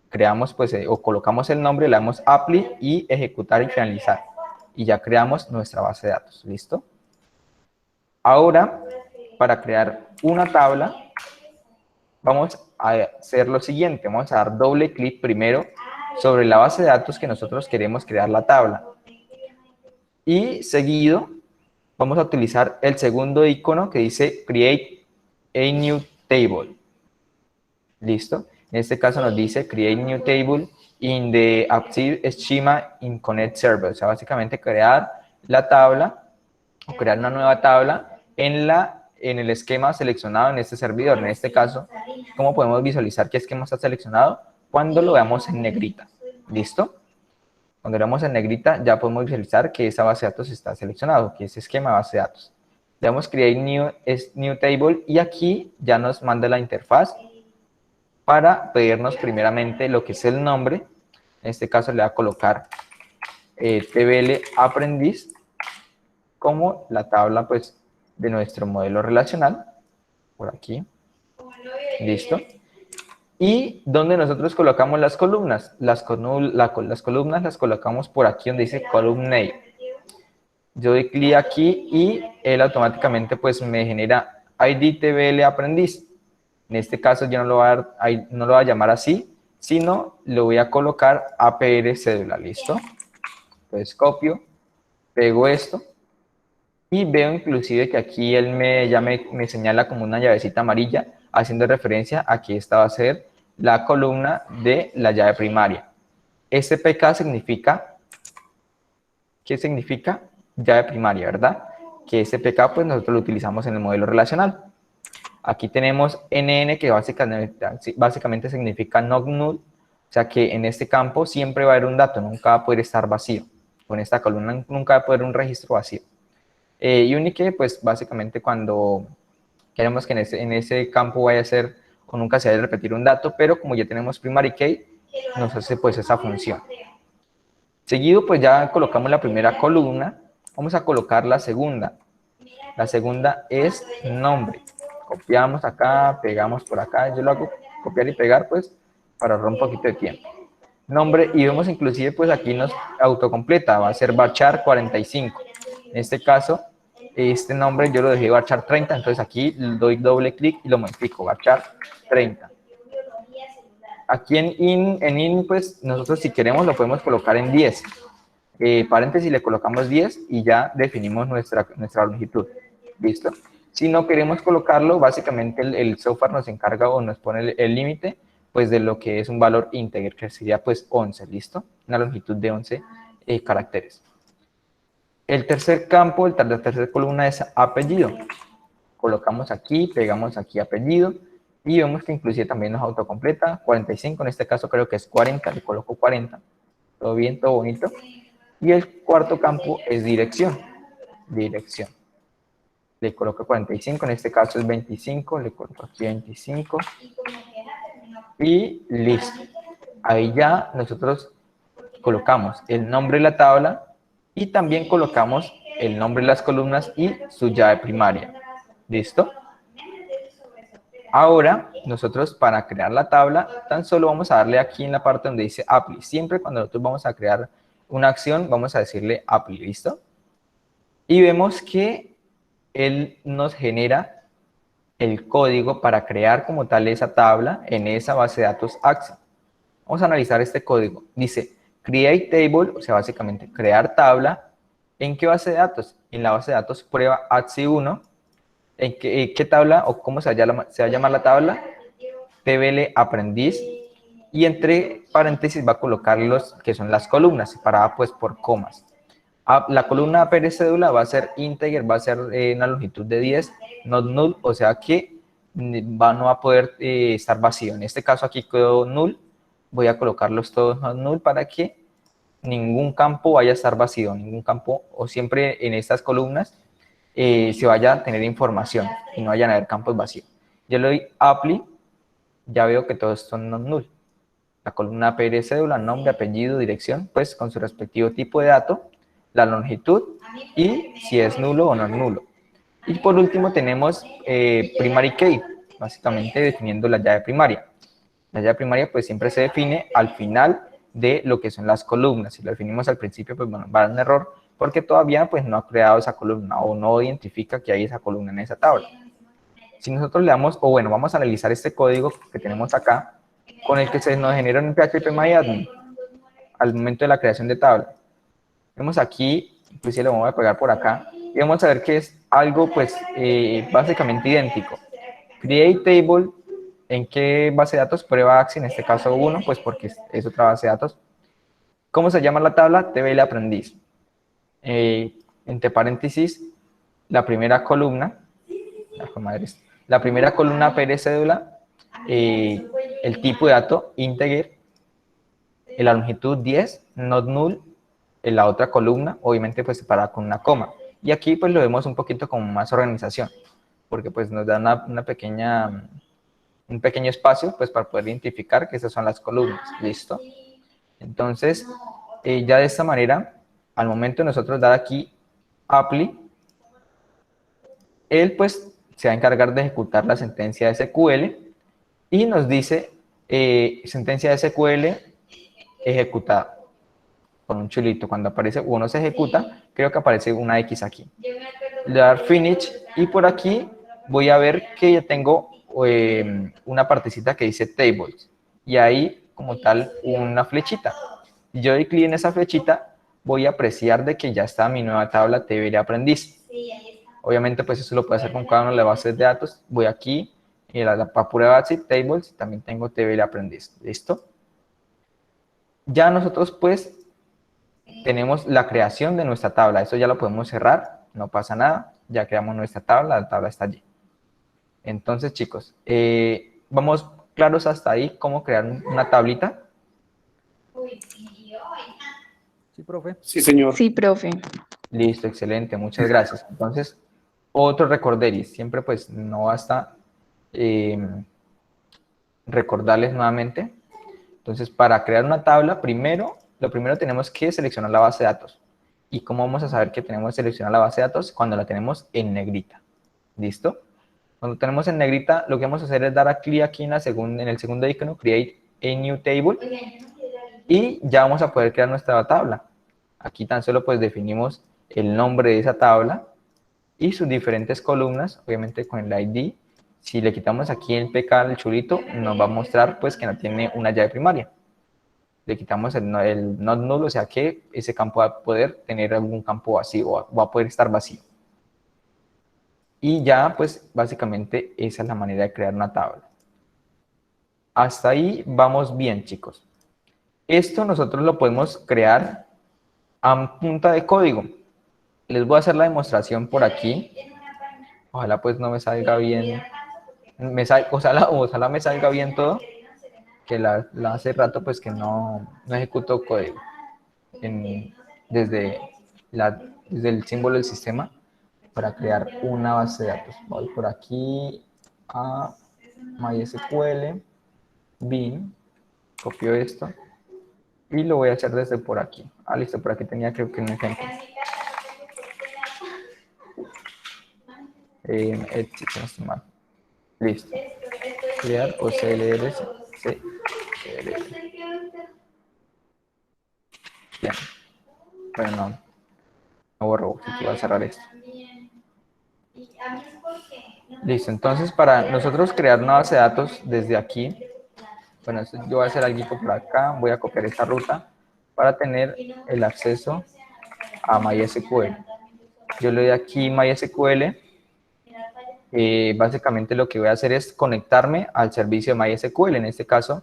creamos pues o colocamos el nombre, le damos Apply y ejecutar y finalizar. Y ya creamos nuestra base de datos, ¿listo? Ahora, para crear una tabla, vamos a hacer lo siguiente. Vamos a dar doble clic primero sobre la base de datos que nosotros queremos crear la tabla. Y seguido, vamos a utilizar el segundo icono que dice Create a New Table. ¿Listo? En este caso nos dice Create New Table in the Active Schema in Connect Server. O sea, básicamente crear la tabla o crear una nueva tabla en el esquema seleccionado en este servidor. En este caso, ¿cómo podemos visualizar qué esquema está seleccionado? Cuando lo veamos en negrita. ¿Listo? Cuando lo veamos en negrita ya podemos visualizar que esa base de datos está seleccionado, que ese esquema de base de datos. Le damos Create New Table y aquí ya nos manda la interfaz para pedirnos primeramente lo que es el nombre. En este caso le voy a colocar TBL aprendiz como la tabla pues de nuestro modelo relacional. Por aquí. Listo. Y donde nosotros colocamos las columnas, las columnas las colocamos por aquí donde dice column name. Yo doy clic aquí y él automáticamente pues me genera ID TBL aprendiz. En este caso yo no lo voy a llamar así, sino lo voy a colocar APR cédula, ¿listo? Entonces copio, pego esto y veo inclusive que aquí él ya me señala como una llavecita amarilla, haciendo referencia a que esta va a ser la columna de la llave primaria. SPK significa, ¿qué significa? Llave primaria, ¿verdad? Que SPK pues nosotros lo utilizamos en el modelo relacional. Aquí tenemos NN, que básicamente significa not null, o sea que en este campo siempre va a haber un dato, nunca va a poder estar vacío. Con esta columna nunca va a poder un registro vacío. Unique, pues básicamente cuando queremos que en ese campo vaya a ser o nunca se vaya a repetir un dato, pero como ya tenemos primary key, nos hace pues esa función. Seguido, pues ya colocamos la primera columna, vamos a colocar la segunda. La segunda es nombre. Copiamos acá, pegamos por acá, yo lo hago copiar y pegar pues para ahorrar un poquito de tiempo. Nombre, y vemos inclusive pues aquí nos autocompleta, va a ser varchar 45. En este caso, este nombre yo lo dejé varchar 30, entonces aquí doy doble clic y lo modifico, varchar 30. Aquí en in, pues nosotros si queremos lo podemos colocar en 10. Paréntesis le colocamos 10 y ya definimos nuestra longitud. ¿Listo? Si no queremos colocarlo, básicamente el software nos encarga o nos pone el límite pues de lo que es un valor íntegro, que sería pues 11, ¿listo? Una longitud de 11 caracteres. El tercer campo, la tercera columna es apellido. Colocamos aquí, pegamos aquí apellido y vemos que inclusive también nos autocompleta 45, en este caso creo que es 40, le coloco 40. Todo bien, todo bonito. Y el cuarto campo es dirección. Dirección. Le coloco 45, en este caso es 25, le coloco aquí 25. Y listo. Ahí ya nosotros colocamos el nombre de la tabla y también colocamos el nombre de las columnas y su llave primaria. ¿Listo? Ahora, nosotros para crear la tabla, tan solo vamos a darle aquí en la parte donde dice apply. Siempre cuando nosotros vamos a crear una acción, vamos a decirle apply, ¿listo? Y vemos que él nos genera el código para crear como tal esa tabla en esa base de datos Axiom. Vamos a analizar este código. Dice create table, o sea, básicamente crear tabla. ¿En qué base de datos? En la base de datos prueba ATSI1. ¿En qué tabla o cómo se va a llamar la tabla? TBL aprendiz. Y entre paréntesis va a colocar los que son las columnas, separada pues por comas. La columna APR cédula va a ser integer, va a ser una longitud de 10, not null, o sea que no va a poder estar vacío. En este caso aquí quedó null, voy a colocarlos todos not null para que ningún campo vaya a estar vacío, ningún campo, o siempre en estas columnas se vaya a tener información y no vayan a haber campos vacíos. Yo le doy apply, ya veo que todos son not null. La columna APR cédula, nombre, apellido, dirección, pues con su respectivo tipo de dato, la longitud y si es nulo o no es nulo. Y por último tenemos primary key, básicamente definiendo la llave primaria. La llave primaria pues siempre se define al final de lo que son las columnas. Si lo definimos al principio pues bueno, va a dar un error porque todavía pues no ha creado esa columna o no identifica que hay esa columna en esa tabla. Si nosotros le damos, o bueno, vamos a analizar este código que tenemos acá con el que se nos genera un phpMyAdmin al momento de la creación de tabla. Vemos aquí, inclusive lo vamos a pegar por acá, y vamos a ver que es algo pues básicamente idéntico. Create table, ¿en qué base de datos? Prueba AXI, en este caso 1, pues porque es otra base de datos. ¿Cómo se llama la tabla? TBL aprendiz. Entre paréntesis, la primera columna, la primera columna APR cédula, el tipo de dato integer, la longitud 10, not null, en la otra columna, obviamente pues separada con una coma. Y aquí pues lo vemos un poquito como más organización, porque pues nos da un pequeño espacio pues para poder identificar que esas son las columnas, ¿listo? Entonces, ya de esta manera, al momento de nosotros dar aquí apply, él pues se va a encargar de ejecutar la sentencia SQL y nos dice sentencia de SQL ejecutada con un chulito. Cuando aparece uno se ejecuta, creo que aparece una X aquí. Le voy a dar finish y por aquí voy a ver que ya tengo una partecita que dice tables y ahí como tal una flechita. Si yo doy clic en esa flechita, voy a apreciar de que ya está mi nueva tabla TBL aprendiz. Obviamente pues eso lo puedo hacer con cada una de las bases de datos. Voy aquí y la pura base tables también tengo TBL aprendiz. ¿Listo? Ya nosotros pues tenemos la creación de nuestra tabla. Eso ya lo podemos cerrar, no pasa nada. Ya creamos nuestra tabla, la tabla está allí. Entonces, chicos, vamos claros hasta ahí cómo crear una tablita. Sí, profe. Sí, señor. Sí, profe. Listo, excelente, muchas gracias. Entonces, otro recorderis. Siempre pues no basta recordarles nuevamente. Entonces, para crear una tabla, lo primero tenemos que seleccionar la base de datos. ¿Y cómo vamos a saber que tenemos que seleccionar la base de datos? Cuando la tenemos en negrita. ¿Listo? Cuando tenemos en negrita, lo que vamos a hacer es dar a clic aquí en el segundo icono, Create a New Table, y ya vamos a poder crear nuestra tabla. Aquí tan solo pues definimos el nombre de esa tabla y sus diferentes columnas, obviamente con el ID. Si le quitamos aquí el PK al chulito, nos va a mostrar pues que no tiene una llave primaria. Le quitamos el not null, o sea que ese campo va a poder tener algún campo vacío, o va a poder estar vacío. Y ya, pues, básicamente esa es la manera de crear una tabla. Hasta ahí vamos bien, chicos. Esto nosotros lo podemos crear a punta de código. Les voy a hacer la demostración por aquí. Ojalá pues no me salga bien. Ojalá me salga bien todo. Que hace rato pues que no ejecuto código desde el símbolo del sistema para crear una base de datos. Voy por aquí a MySQL, bin, copio esto y lo voy a hacer desde por aquí. Listo, por aquí tenía creo que un ejemplo. No estoy mal. Listo. Crear OCLRS. Bien. Pero no borro, así que voy a cerrar esto. Listo, entonces para nosotros crear una base de datos desde aquí, bueno, yo voy a hacer algo por acá, voy a copiar esta ruta para tener el acceso a MySQL. Yo le doy aquí MySQL, básicamente lo que voy a hacer es conectarme al servicio de MySQL, en este caso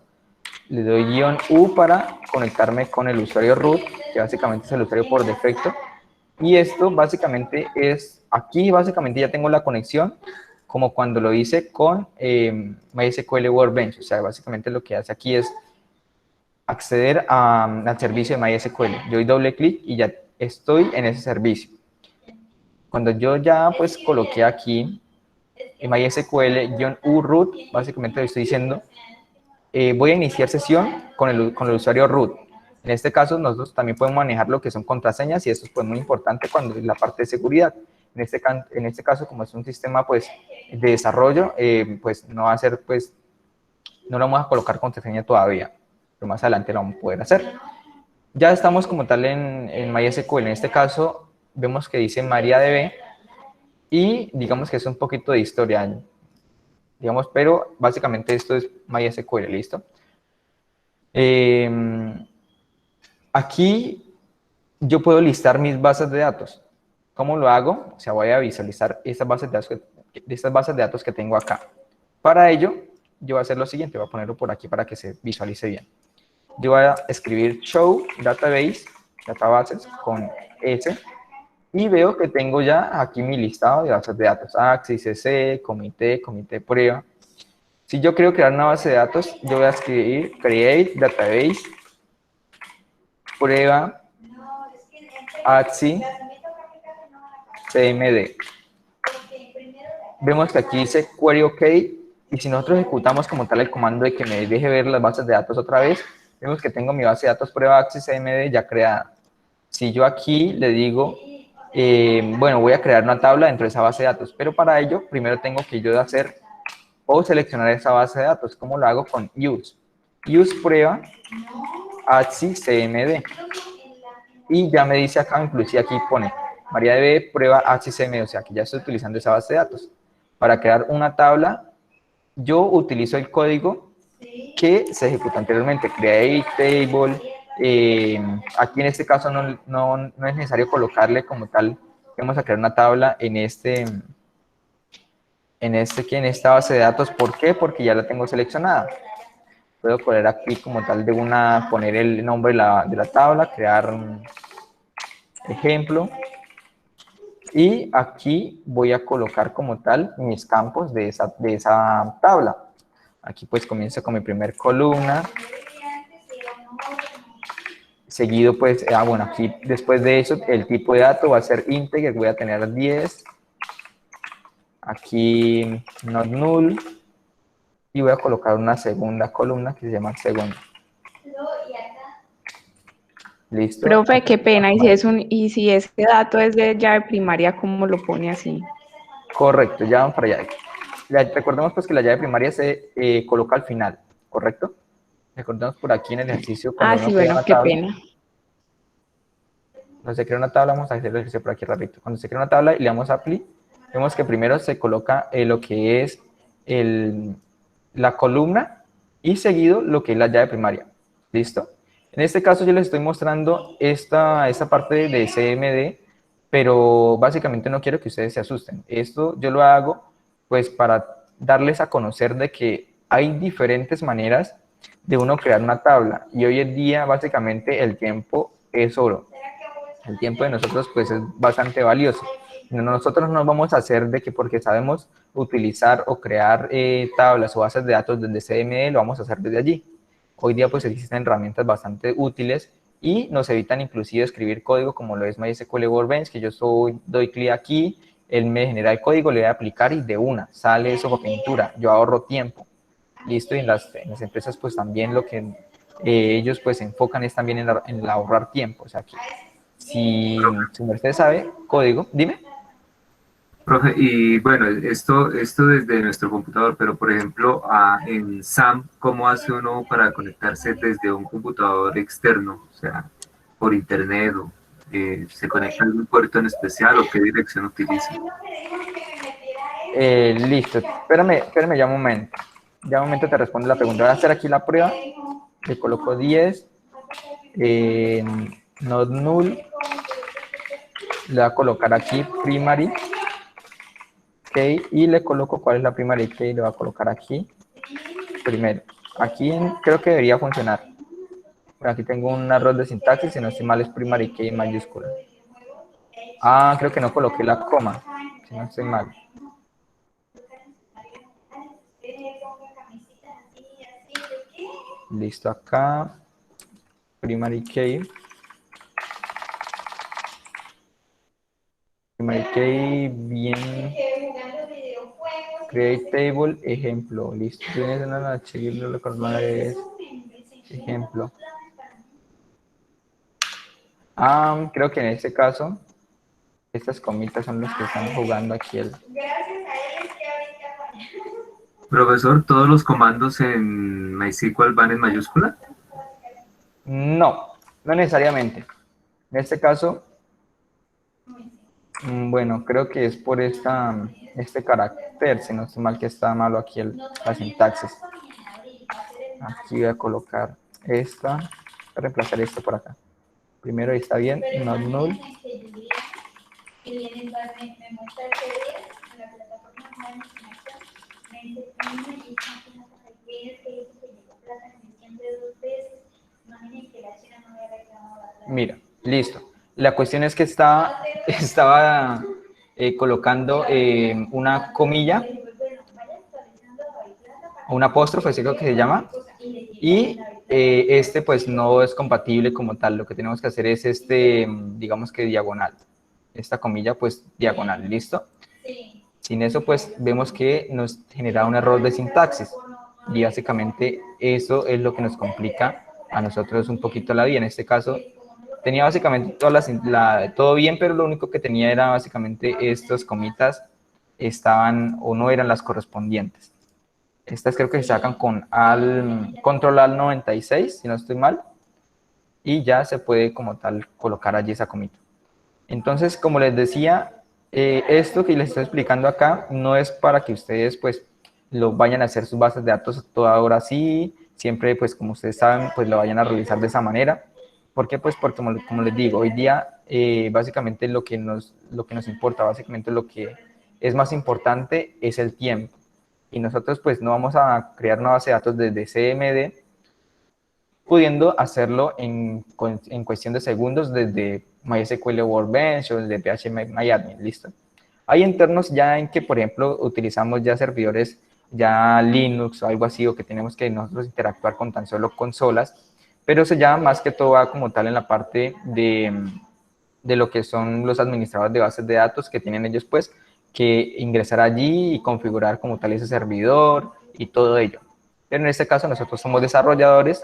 le doy -U para conectarme con el usuario root, que básicamente es el usuario por defecto, y esto básicamente aquí básicamente ya tengo la conexión, como cuando lo hice con MySQL Workbench. O sea, básicamente lo que hace aquí es acceder al servicio de MySQL. Yo doy doble clic y ya estoy en ese servicio. Cuando yo ya pues coloqué aquí en MySQL-U root, básicamente le estoy diciendo, voy a iniciar sesión con el usuario root. En este caso, nosotros también podemos manejar lo que son contraseñas y esto es pues, muy importante cuando es la parte de seguridad. En este caso, como es un sistema pues, de desarrollo, pues no va a ser, pues, no lo vamos a colocar contraseña todavía, pero más adelante lo vamos a poder hacer. Ya estamos como tal en MySQL. En este caso, vemos que dice MariaDB y digamos que es un poquito de historia, digamos, pero básicamente esto es MySQL, ¿listo? Aquí yo puedo listar mis bases de datos. ¿Cómo lo hago? O sea, voy a visualizar estas bases de datos que tengo acá. Para ello, yo voy a hacer lo siguiente, voy a ponerlo por aquí para que se visualice bien. Yo voy a escribir show databases con S y veo que tengo ya aquí mi listado de bases de datos, Axis, CC, comité prueba. Si yo quiero crear una base de datos, yo voy a escribir create database prueba Axis CMD. Vemos que aquí dice query OK y si nosotros ejecutamos como tal el comando de que me deje ver las bases de datos otra vez, vemos que tengo mi base de datos prueba Axis CMD ya creada. Si yo aquí le digo, bueno, voy a crear una tabla dentro de esa base de datos, pero para ello primero tengo que yo hacer o seleccionar esa base de datos. ¿Cómo lo hago? Con use. y prueba AXI CMD. Y ya me dice acá, inclusive aquí pone MariaDB prueba AXI CMD, o sea que ya estoy utilizando esa base de datos. Para crear una tabla, yo utilizo el código que se ejecutó anteriormente, create table. Aquí en este caso no es necesario colocarle como tal, vamos a crear una tabla en esta base de datos. ¿Por qué? Porque ya la tengo seleccionada. Puedo poner aquí como tal poner el nombre de la tabla, crear un ejemplo. Y aquí voy a colocar como tal mis campos de esa tabla. Aquí pues comienzo con mi primer columna. Seguido pues, bueno, aquí después de eso el tipo de dato va a ser integer, voy a tener 10. Aquí not null. Y voy a colocar una segunda columna que se llama segundo. Listo. Profe, qué pena, y si ese dato es de llave primaria, ¿cómo lo pone así? Correcto, ya vamos para allá. Recordemos pues que la llave primaria se coloca al final, ¿correcto? Recordemos por aquí en el ejercicio cuando uno Sí, crea bueno, una qué tabla. pena. Cuando se crea una tabla, vamos a hacer el ejercicio por aquí rapidito. Cuando se crea una tabla y le damos a apply, vemos que primero se coloca lo que es la columna y seguido lo que es la llave primaria. ¿Listo? En este caso yo les estoy mostrando esta parte de CMD, pero básicamente no quiero que ustedes se asusten. Esto yo lo hago pues para darles a conocer de que hay diferentes maneras de uno crear una tabla y hoy en día básicamente el tiempo es oro. El tiempo de nosotros pues es bastante valioso. Nosotros no vamos a hacer de que porque sabemos utilizar o crear tablas o bases de datos desde CMD, lo vamos a hacer desde allí. Hoy día pues existen herramientas bastante útiles y nos evitan inclusive escribir código como lo es MySQL Workbench, que yo doy clic aquí, él me genera el código, le voy a aplicar y de una sale eso con pintura, yo ahorro tiempo. Listo, y en las empresas pues también lo que ellos pues se enfocan es también en ahorrar tiempo, o sea que si usted sabe código, dime. Profe, y bueno, esto desde nuestro computador, pero por ejemplo, en SAM, ¿cómo hace uno para conectarse desde un computador externo? O sea, por internet, o se conecta a algún puerto en especial, o qué dirección utiliza. Listo, espérame ya un momento. Ya un momento te respondo la pregunta. Voy a hacer aquí la prueba. Le coloco 10. Not null. Le voy a colocar aquí primary key y le coloco cuál es la primary key. Le voy a colocar aquí primero. Aquí creo que debería funcionar. Pero aquí tengo un error de sintaxis, si no estoy mal es primary key en mayúscula. Creo que no coloqué la coma, si no estoy mal. Listo, acá. Primary key. Primary key, bien. Create table, ejemplo. Listo. Tienes una archivo, lo que es ejemplo. Creo que en este caso, estas comitas son las que están jugando aquí el. Profesor, ¿todos los comandos en MySQL van en mayúscula? No, no necesariamente. En este caso, bueno, creo que es por este carácter, si no estoy mal, que está malo aquí la sintaxis. Aquí voy a colocar esta, voy a reemplazar esto por acá. Primero está bien, not null. Mira, listo. La cuestión es que estaba colocando una comilla, un apóstrofe, así creo que se llama, y este pues no es compatible como tal. Lo que tenemos que hacer es digamos que diagonal. Esta comilla pues diagonal, ¿listo? Sin eso pues vemos que nos genera un error de sintaxis y básicamente eso es lo que nos complica a nosotros un poquito la vida. En este caso tenía básicamente todo bien, pero lo único que tenía era básicamente estas comitas estaban o no eran las correspondientes. Estas creo que se sacan con control al 96, si no estoy mal, y ya se puede como tal colocar allí esa comita. Entonces, como les decía, esto que les estoy explicando acá no es para que ustedes pues lo vayan a hacer sus bases de datos toda hora así, siempre pues como ustedes saben pues lo vayan a realizar de esa manera. ¿Por qué? Pues porque como les digo, hoy día básicamente lo que nos importa, básicamente lo que es más importante es el tiempo. Y nosotros pues no vamos a crear una base de datos desde CMD, pudiendo hacerlo en cuestión de segundos desde MySQL Workbench o desde PHP listo. Hay entornos ya en que, por ejemplo, utilizamos ya servidores ya Linux o algo así, o que tenemos que nosotros interactuar con tan solo consolas, pero eso ya más que todo va como tal en la parte de lo que son los administradores de bases de datos, que tienen ellos pues que ingresar allí y configurar como tal ese servidor y todo ello. Pero en este caso nosotros somos desarrolladores,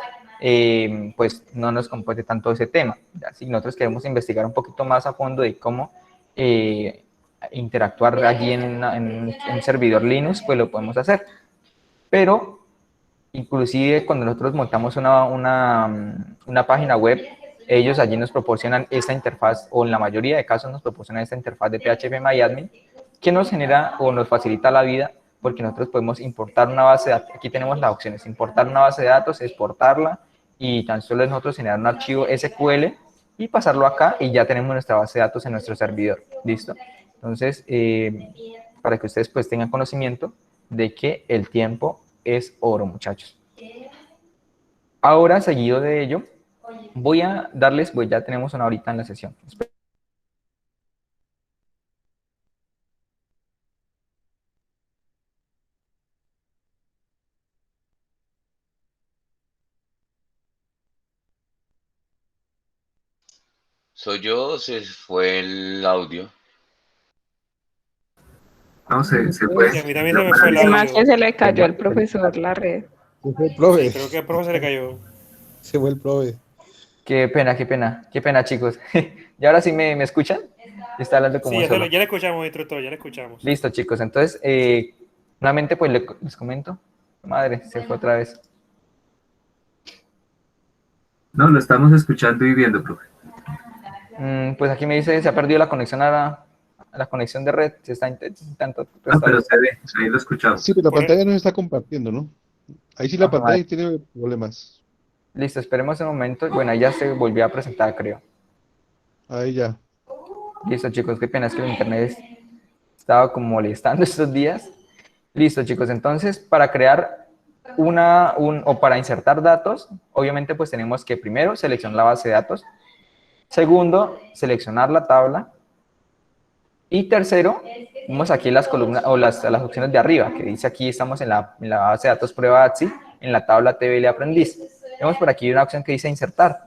pues no nos compete tanto ese tema. ¿Ya? Si nosotros queremos investigar un poquito más a fondo de cómo interactuar allí en un servidor Linux, pues lo podemos hacer. Pero inclusive cuando nosotros montamos una página web, ellos allí nos proporcionan esta interfaz, o en la mayoría de casos nos proporcionan esta interfaz de PHP que nos genera o nos facilita la vida, porque nosotros podemos importar una base de datos. Aquí tenemos las opciones: importar una base de datos, exportarla, y tan solo nosotros generar un archivo SQL y pasarlo acá, y ya tenemos nuestra base de datos en nuestro servidor. ¿Listo? Entonces, para que ustedes pues tengan conocimiento de que el tiempo es oro, muchachos. Ahora, seguido de ello, voy a darles, pues ya tenemos una horita en la sesión. ¿Soy yo o se fue el audio? No, se fue. Sí, a mí también se me fue el Además que audio. se le cayó al profesor la red. Se fue el Sí, profe. creo que al profe se le cayó. Se fue el profe. Qué pena, qué pena, qué pena, chicos. ¿Y ahora sí me escuchan? Está hablando Sí, como solo. ya le escuchamos, instructor, ya le escuchamos. Listo, chicos. Entonces, nuevamente, pues les comento. Madre, se fue otra vez. No, lo estamos escuchando y viendo, profe. Pues aquí me dice, se ha perdido la conexión a la conexión de red. Se está intentando Ah, pero restablecer. se ve, ahí lo escuchamos. Sí, pero la Por- pantalla no se está compartiendo, ¿no? Ahí sí la Ajá, pantalla madre. tiene problemas. Listo, esperemos un momento. Bueno, ahí ya se volvió a presentar, creo. Ahí ya. Listo, chicos, qué pena, es que el internet estaba como molestando estos días. Listo, chicos, entonces para crear o para insertar datos, obviamente pues tenemos que primero seleccionar la base de datos, segundo, seleccionar la tabla, y tercero, vemos aquí las columnas o las opciones de arriba, que dice aquí estamos en la base de datos prueba ATSI, en la tabla TBL aprendiz. Vemos por aquí una opción que dice insertar.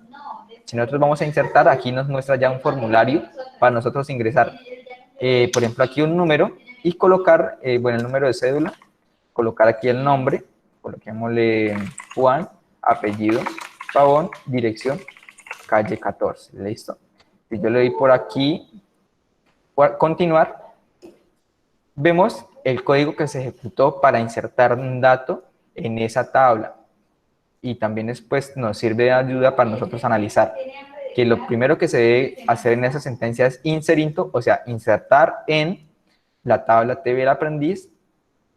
Si nosotros vamos a insertar, aquí nos muestra ya un formulario para nosotros ingresar, por ejemplo, aquí un número y colocar, bueno, el número de cédula, colocar aquí el nombre, coloquémosle Juan, apellido, Pavón, dirección, calle 14, listo. Si yo le doy por aquí, por continuar, vemos el código que se ejecutó para insertar un dato en esa tabla. Y también después nos sirve de ayuda para nosotros analizar que lo primero que se debe hacer en esa sentencia es inserinto, o sea, insertar en la tabla TV del aprendiz,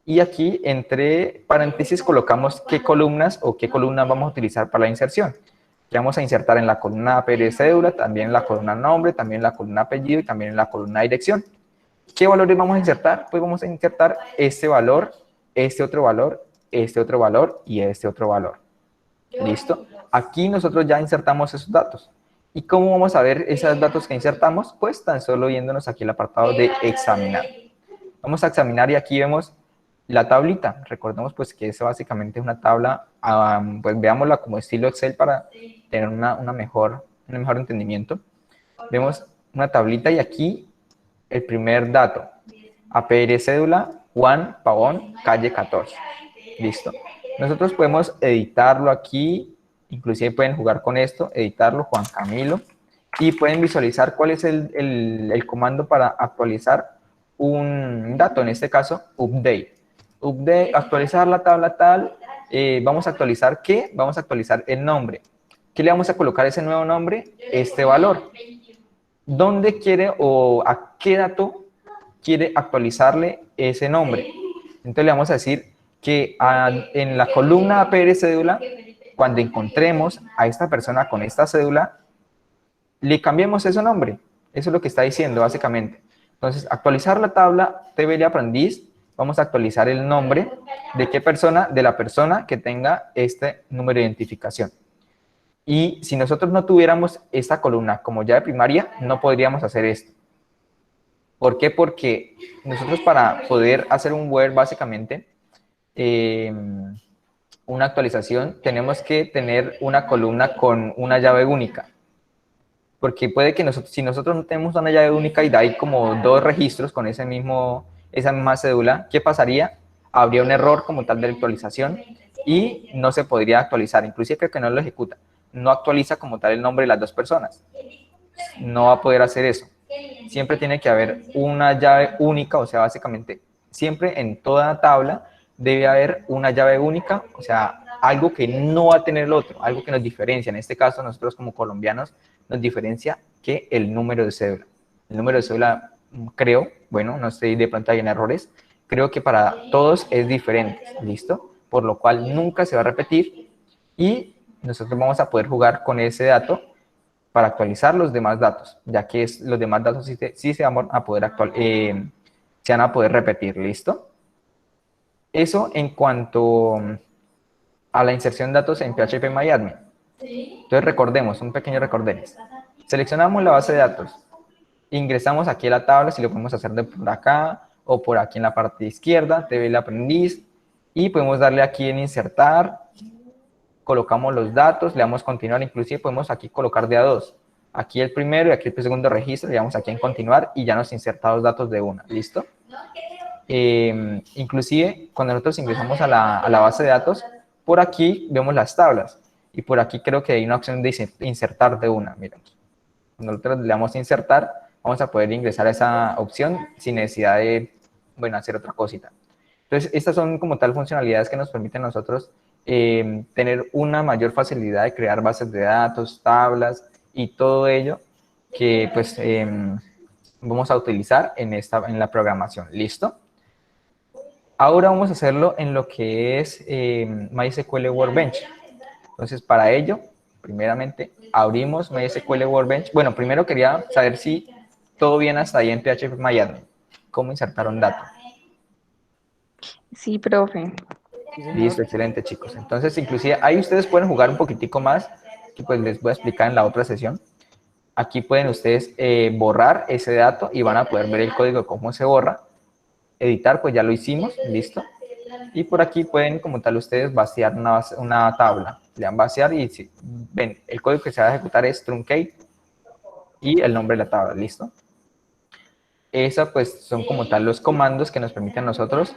y aquí entre paréntesis colocamos qué columnas o qué columnas vamos a utilizar para la inserción. Que vamos a insertar en la columna APR cédula, también en la columna nombre, también en la columna apellido y también en la columna dirección. ¿Qué valores vamos a insertar? Pues vamos a insertar este valor, este otro valor, este otro valor y este otro valor. ¿Listo? Aquí nosotros ya insertamos esos datos. ¿Y cómo vamos a ver esos datos que insertamos? Pues tan solo viéndonos aquí el apartado de examinar. Vamos a examinar y aquí vemos la tablita. Recordemos pues que es básicamente una tabla, pues veámosla como estilo Excel para tener un mejor entendimiento. Vemos una tablita y aquí el primer dato, APR cédula, Juan Pavón, calle 14. Listo. Nosotros podemos editarlo aquí, inclusive pueden jugar con esto, editarlo, Juan Camilo, y pueden visualizar cuál es el comando para actualizar un dato, en este caso, update. update, actualizar la tabla tal, vamos a actualizar ¿qué? Vamos a actualizar el nombre. ¿Qué le vamos a colocar a ese nuevo nombre? Este valor. ¿Dónde quiere o a qué dato quiere actualizarle ese nombre? Entonces le vamos a decir que en la columna APR cédula, cuando encontremos a esta persona con esta cédula, le cambiemos ese nombre. Eso es lo que está diciendo básicamente. Entonces, actualizar la tabla TBL aprendiz, vamos a actualizar el nombre de qué persona, de la persona que tenga este número de identificación. Y si nosotros no tuviéramos esta columna como llave primaria, no podríamos hacer esto. ¿Por qué? Porque nosotros para poder hacer un where, básicamente, una actualización, tenemos que tener una columna con una llave única. Porque puede que si nosotros no tenemos una llave única y hay como dos registros con esa misma cédula, ¿qué pasaría? Habría un error como tal de actualización y no se podría actualizar. Inclusive creo que no lo ejecuta. No actualiza como tal el nombre de las dos personas. No va a poder hacer eso. Siempre tiene que haber una llave única, o sea, básicamente, siempre en toda tabla debe haber una llave única, o sea, algo que no va a tener el otro, algo que nos diferencia. En este caso, nosotros como colombianos, nos diferencia que el número de cédula. El número de cédula, creo, bueno, no sé, de pronto hay errores, creo que para todos es diferente, ¿listo? Por lo cual nunca se va a repetir y nosotros vamos a poder jugar con ese dato para actualizar los demás datos, ya que los demás datos sí se van a poder se van a poder repetir, ¿listo? Eso en cuanto a la inserción de datos en PHP-MyAdmin. Entonces recordemos, un pequeño recorderis. Seleccionamos la base de datos, ingresamos aquí a la tabla, si lo podemos hacer de por acá o por aquí en la parte izquierda, TBL aprendiz, y podemos darle aquí en insertar, colocamos los datos, le damos continuar, inclusive podemos aquí colocar de a dos. Aquí el primero y aquí el segundo registro, le damos aquí en continuar y ya nos inserta los datos de una, ¿listo? Inclusive cuando nosotros ingresamos a la base de datos, por aquí vemos las tablas y por aquí creo que hay una opción de insertar de una, miremos. Cuando nosotros le damos a insertar, vamos a poder ingresar a esa opción sin necesidad de, bueno, hacer otra cosita. Entonces, estas son como tal funcionalidades que nos permiten a nosotros tener una mayor facilidad de crear bases de datos, tablas y todo ello que pues vamos a utilizar en la programación. ¿Listo? Ahora vamos a hacerlo en lo que es MySQL Workbench. Entonces, para ello, primeramente, abrimos MySQL Workbench. Bueno, primero quería saber si todo bien hasta ahí en PHP-MyAdmin. ¿Cómo insertar un dato? Sí, profe. Listo, excelente, chicos. Entonces, inclusive, ahí ustedes pueden jugar un poquitico más, que pues les voy a explicar en la otra sesión. Aquí pueden ustedes borrar ese dato y van a poder ver el código de cómo se borra. Editar, pues ya lo hicimos, listo. Y por aquí pueden, como tal, ustedes vaciar una tabla. Le dan vaciar y si ven, el código que se va a ejecutar es truncate y el nombre de la tabla, listo. Esos pues son como tal los comandos que nos permiten a nosotros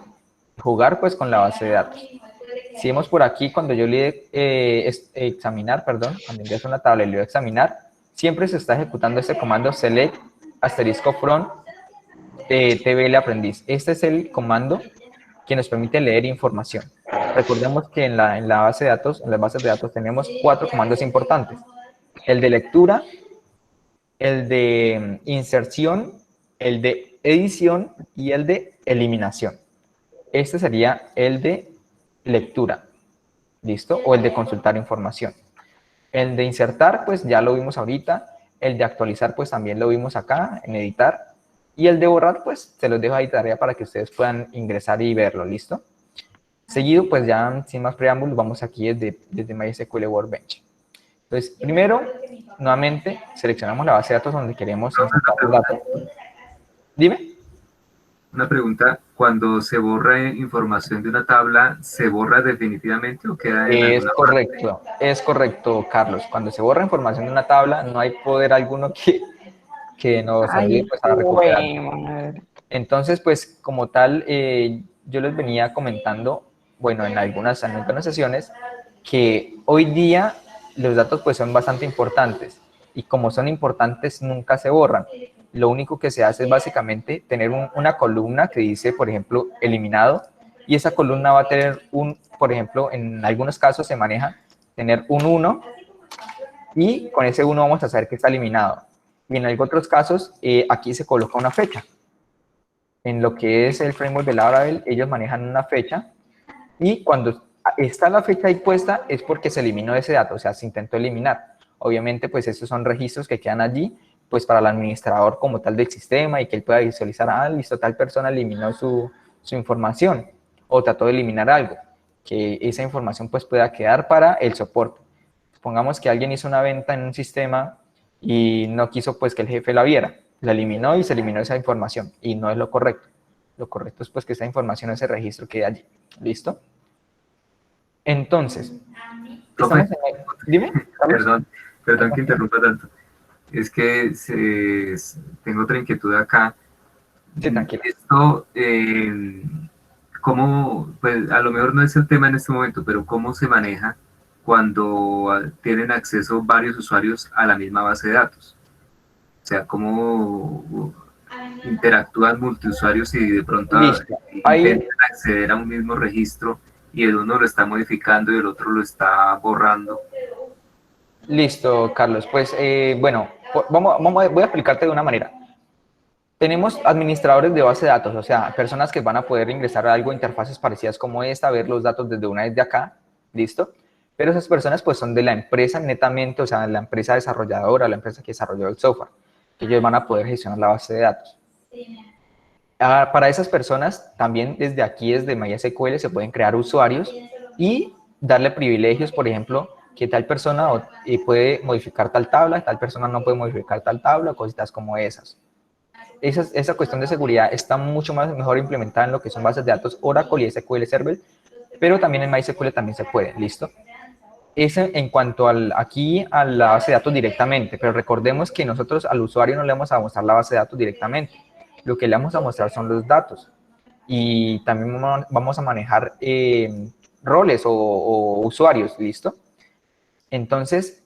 jugar pues con la base de datos. Si vemos por aquí, cuando yo le examinar, perdón, cuando ingreso una tabla y le doy a examinar, siempre se está ejecutando este comando select asterisco from TBL aprendiz. Este es el comando que nos permite leer información. Recordemos que en la base de datos, en las bases de datos tenemos 4 comandos importantes. El de lectura, el de inserción, el de edición y el de eliminación. Este sería el de lectura, ¿listo? O el de consultar información. El de insertar, pues ya lo vimos ahorita. El de actualizar, pues también lo vimos acá en editar. Y el de borrar, pues se los dejo ahí tarea para que ustedes puedan ingresar y verlo, ¿listo? Seguido, pues ya sin más preámbulos, vamos aquí desde MySQL Workbench. Entonces, primero, nuevamente, seleccionamos la base de datos donde queremos insertar los datos. Dime. Una pregunta, cuando se borra información de una tabla, ¿se borra definitivamente o queda en alguna parte? Es correcto, Carlos. Cuando se borra información de una tabla, no hay poder alguno que nos ayude pues, a recuperar. Entonces, pues, como tal, yo les venía comentando, bueno, en algunas sesiones, que hoy día los datos pues son bastante importantes y como son importantes nunca se borran. Lo único que se hace es básicamente tener una columna que dice, por ejemplo, eliminado y esa columna va a tener por ejemplo, en algunos casos se maneja tener un 1 y con ese 1 vamos a saber que está eliminado. Y en otros casos, aquí se coloca una fecha. En lo que es el framework de Laravel, ellos manejan una fecha y cuando está la fecha ahí puesta es porque se eliminó ese dato, o sea, se intentó eliminar. Obviamente, pues estos son registros que quedan allí, pues para el administrador como tal del sistema y que él pueda visualizar, listo, tal persona eliminó su información o trató de eliminar algo, que esa información pues pueda quedar para el soporte. Supongamos que alguien hizo una venta en un sistema y no quiso pues que el jefe la viera, la eliminó y se eliminó esa información y no es lo correcto. Lo correcto es pues que esa información, ese registro quede allí. ¿Listo? Entonces, Profe, dime, Carlos. Perdón que interrumpa tanto. Es que tengo otra inquietud acá. Sí, tranquilo. Esto, ¿cómo, pues a lo mejor no es el tema en este momento, pero cómo se maneja cuando tienen acceso varios usuarios a la misma base de datos? O sea, ¿cómo interactúan multiusuarios y de pronto intentan acceder a un mismo registro y el uno lo está modificando y el otro lo está borrando? Listo, Carlos. Pues, bueno, voy a explicarte de una manera. Tenemos administradores de base de datos, o sea, personas que van a poder ingresar a algo, interfaces parecidas como esta, ver los datos desde una desde acá, ¿listo? Pero esas personas pues son de la empresa netamente, o sea, la empresa desarrolladora, la empresa que desarrolló el software, que ellos van a poder gestionar la base de datos. Para esas personas, también desde aquí, desde MySQL, se pueden crear usuarios y darle privilegios, por ejemplo, que tal persona puede modificar tal tabla, tal persona no puede modificar tal tabla, cositas como esas. Esa cuestión de seguridad está mucho mejor implementada en lo que son bases de datos Oracle y SQL Server, pero también en MySQL también se puede, ¿listo? Eso en cuanto aquí a la base de datos directamente, pero recordemos que nosotros al usuario no le vamos a mostrar la base de datos directamente, lo que le vamos a mostrar son los datos y también vamos a manejar roles o usuarios, ¿listo? Entonces,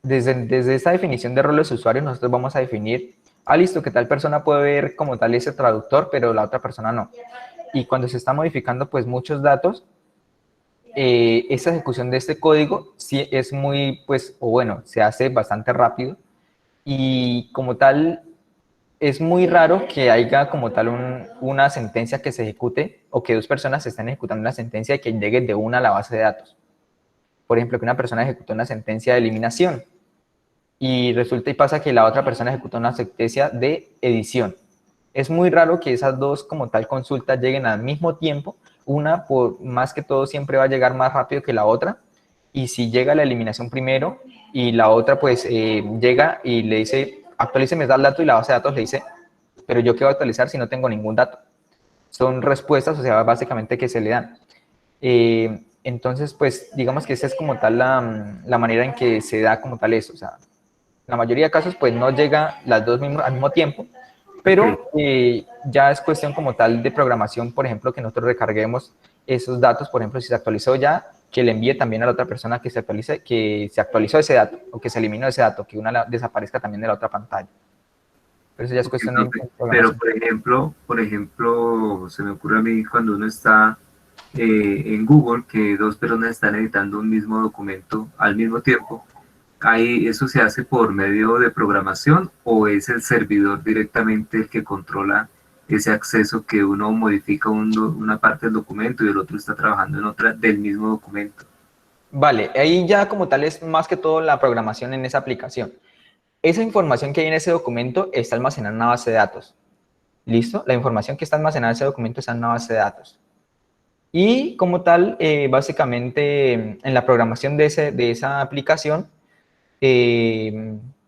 desde esta definición de roles usuarios, nosotros vamos a definir, listo, que tal persona puede ver como tal ese traductor, pero la otra persona no. Y cuando se está modificando, pues, muchos datos, esa ejecución de este código sí es muy, pues, o bueno, se hace bastante rápido. Y como tal, es muy raro que haya como tal una sentencia que se ejecute o que dos personas estén ejecutando una sentencia y que llegue de una a la base de datos. Por ejemplo, que una persona ejecutó una sentencia de eliminación y resulta y pasa que la otra persona ejecutó una sentencia de edición. Es muy raro que esas dos como tal consultas lleguen al mismo tiempo. Una, por más que todo, siempre va a llegar más rápido que la otra. Y si llega la eliminación primero y la otra pues llega y le dice, actualíceme tal dato, y la base de datos le dice, pero yo qué voy a actualizar si no tengo ningún dato. Son respuestas, o sea, básicamente que se le dan. Entonces, pues, digamos que esa es como tal la manera en que se da como tal eso. O sea, la mayoría de casos, pues, no llega las dos al mismo tiempo, pero ya es cuestión como tal de programación, por ejemplo, que nosotros recarguemos esos datos, por ejemplo, si se actualizó ya, que le envíe también a la otra persona que se actualizó ese dato, o que se eliminó ese dato, que una desaparezca también de la otra pantalla. Pero eso ya es cuestión de programación. Pero, por ejemplo, se me ocurre a mí cuando uno está en Google, que dos personas están editando un mismo documento al mismo tiempo, ¿eso se hace por medio de programación o es el servidor directamente el que controla ese acceso, que uno modifica una parte del documento y el otro está trabajando en otra del mismo documento? Vale, ahí ya como tal es más que todo la programación en esa aplicación. Esa información que hay en ese documento está almacenada en una base de datos. ¿Listo? La información que está almacenada en ese documento está en una base de datos. Y como tal, básicamente en la programación de esa aplicación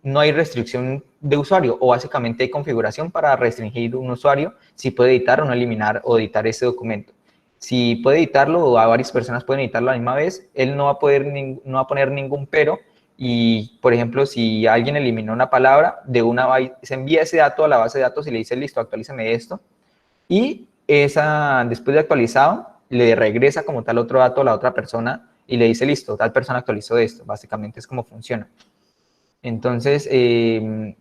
no hay restricción de usuario, o básicamente hay configuración para restringir un usuario si puede editar o no eliminar o editar ese documento. Si puede editarlo o a varias personas pueden editarlo a la misma vez, él no va a poner ningún pero. Y, por ejemplo, si alguien eliminó una palabra, de una se envía ese dato a la base de datos y le dice, listo, actualízame esto. Y después de actualizado, le regresa como tal otro dato a la otra persona y le dice, listo, tal persona actualizó esto. Básicamente es como funciona. Entonces,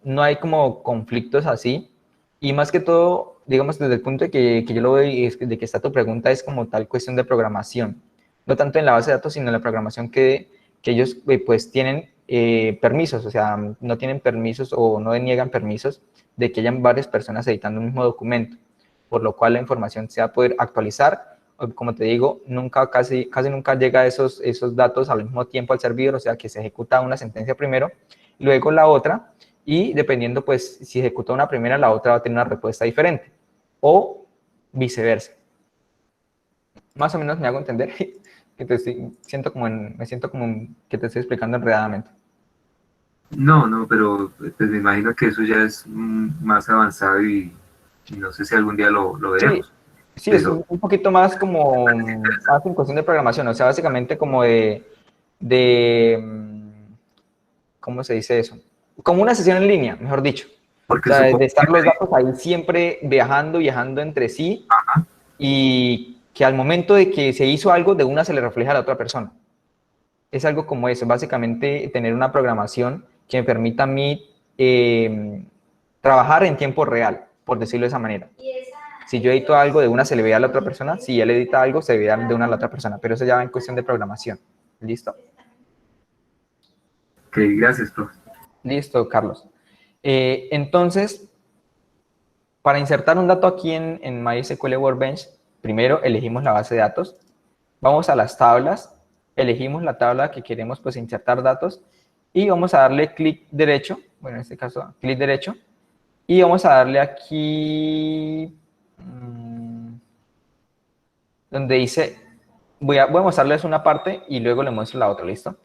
no hay como conflictos así. Y más que todo, digamos, desde el punto de que yo lo veo y de que está tu pregunta, es como tal cuestión de programación. No tanto en la base de datos, sino en la programación que ellos pues tienen permisos, o sea, no tienen permisos o no deniegan permisos de que hayan varias personas editando un mismo documento, por lo cual la información se va a poder actualizar. Como te digo, casi nunca llega esos datos al mismo tiempo al servidor, o sea, que se ejecuta una sentencia primero, luego la otra, y dependiendo, pues, si ejecuta una primera, la otra va a tener una respuesta diferente, o viceversa. Más o menos me hago entender, que me siento como que te estoy explicando enredadamente. No, pero pues me imagino que eso ya es más avanzado y no sé si algún día lo Sí, veremos. sí, es Pero un poquito más como, más en cuestión de programación, o sea, básicamente como ¿cómo se dice eso? Como una sesión en línea, mejor dicho. O porque sea, de supongo que estar los datos ahí siempre viajando entre sí y que al momento de que se hizo algo, de una se le refleja a la otra persona. Es algo como eso, básicamente tener una programación que me permita a mí trabajar en tiempo real, por decirlo de esa manera. Si yo edito algo, de una se le ve a la otra persona, si él edita algo, se ve de una a la otra persona, pero eso ya va en cuestión de programación. ¿Listo? que gracias, profe. Listo, Carlos. Entonces, para insertar un dato aquí en MySQL Workbench, primero elegimos la base de datos, vamos a las tablas, elegimos la tabla que queremos pues insertar datos y vamos a darle clic derecho, bueno, en este caso clic derecho, y vamos a darle aquí donde dice, voy a mostrarles una parte y luego le muestro la otra, ¿listo?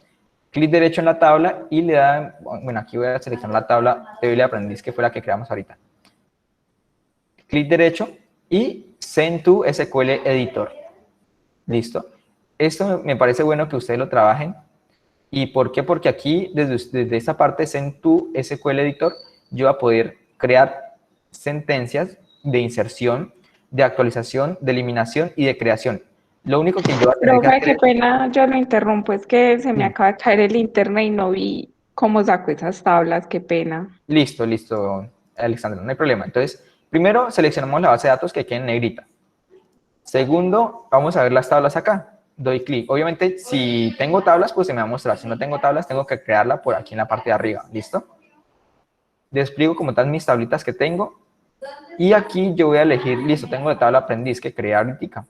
Clic derecho en la tabla y le dan, bueno, aquí voy a seleccionar la tabla de Biblia Aprendiz, que fue la que creamos ahorita. Clic derecho y Send to SQL Editor. Listo. Esto me parece bueno que ustedes lo trabajen. ¿Y por qué? Porque aquí, desde esta parte Send to SQL Editor, yo voy a poder crear sentencias de inserción, de actualización, de eliminación y de creación. Lo único que yo voy a tener que Profe, hacer qué pena, yo lo interrumpo, es que se me es... acaba de caer el internet y no vi cómo sacó esas tablas, qué pena. Listo, Alexandra, no hay problema. Entonces, primero seleccionamos la base de datos que quede en negrita. Segundo, vamos a ver las tablas acá. Doy clic. Obviamente, si tengo tablas, pues se me va a mostrar. Si no tengo tablas, tengo que crearla por aquí en la parte de arriba. ¿Listo? Despliego como tal mis tablitas que tengo. Y aquí yo voy a elegir, listo, tengo de tabla aprendiz que creé ahorita.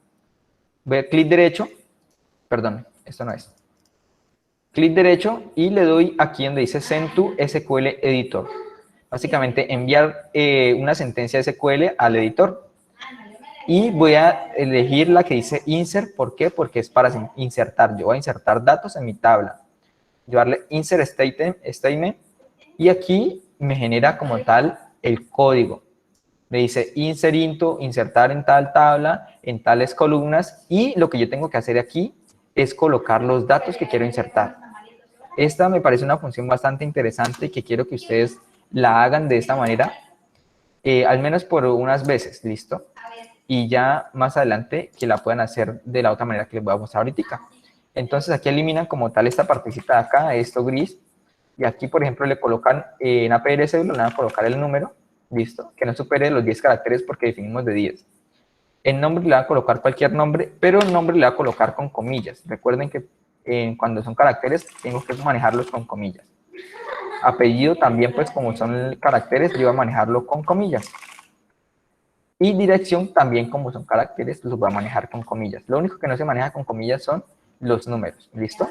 Voy a clic derecho. Perdón, esto no es. Clic derecho y le doy aquí donde dice Send to SQL Editor. Básicamente enviar una sentencia SQL al editor. Y voy a elegir la que dice Insert. ¿Por qué? Porque es para insertar. Yo voy a insertar datos en mi tabla. Yo darle Insert Statement y aquí me genera como tal el código. Me dice Insert into, insertar en tal tabla, en tales columnas, y lo que yo tengo que hacer aquí es colocar los datos que quiero insertar. Esta me parece una función bastante interesante que quiero que ustedes la hagan de esta manera, al menos por unas veces, ¿listo? Y ya más adelante que la puedan hacer de la otra manera que les voy a mostrar ahorita. Entonces aquí eliminan como tal esta partecita de acá, esto gris, y aquí por ejemplo le colocan en APL cédula, le van a colocar el número, ¿listo? Que no supere los 10 caracteres porque definimos de 10. El nombre le va a colocar cualquier nombre, pero el nombre le va a colocar con comillas. Recuerden que cuando son caracteres tengo que manejarlos con comillas. Apellido también, pues como son caracteres, yo voy a manejarlo con comillas. Y dirección también, como son caracteres, los voy a manejar con comillas. Lo único que no se maneja con comillas son los números. ¿Listo?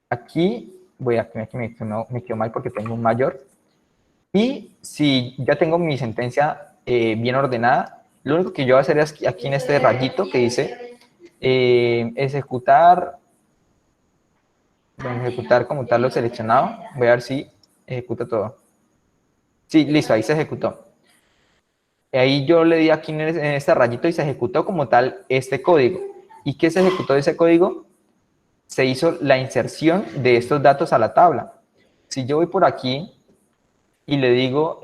Aquí aquí me quedo mal porque tengo un mayor. Y si ya tengo mi sentencia bien ordenada, lo único que yo voy a hacer es aquí en este rayito que dice ejecutar, bueno, ejecutar como tal lo seleccionado. Voy a ver si ejecuta todo. Sí, listo, ahí se ejecutó. Ahí yo le di aquí en este rayito y se ejecutó como tal este código. ¿Y qué se ejecutó de ese código? Se hizo la inserción de estos datos a la tabla. Si yo voy por aquí y le digo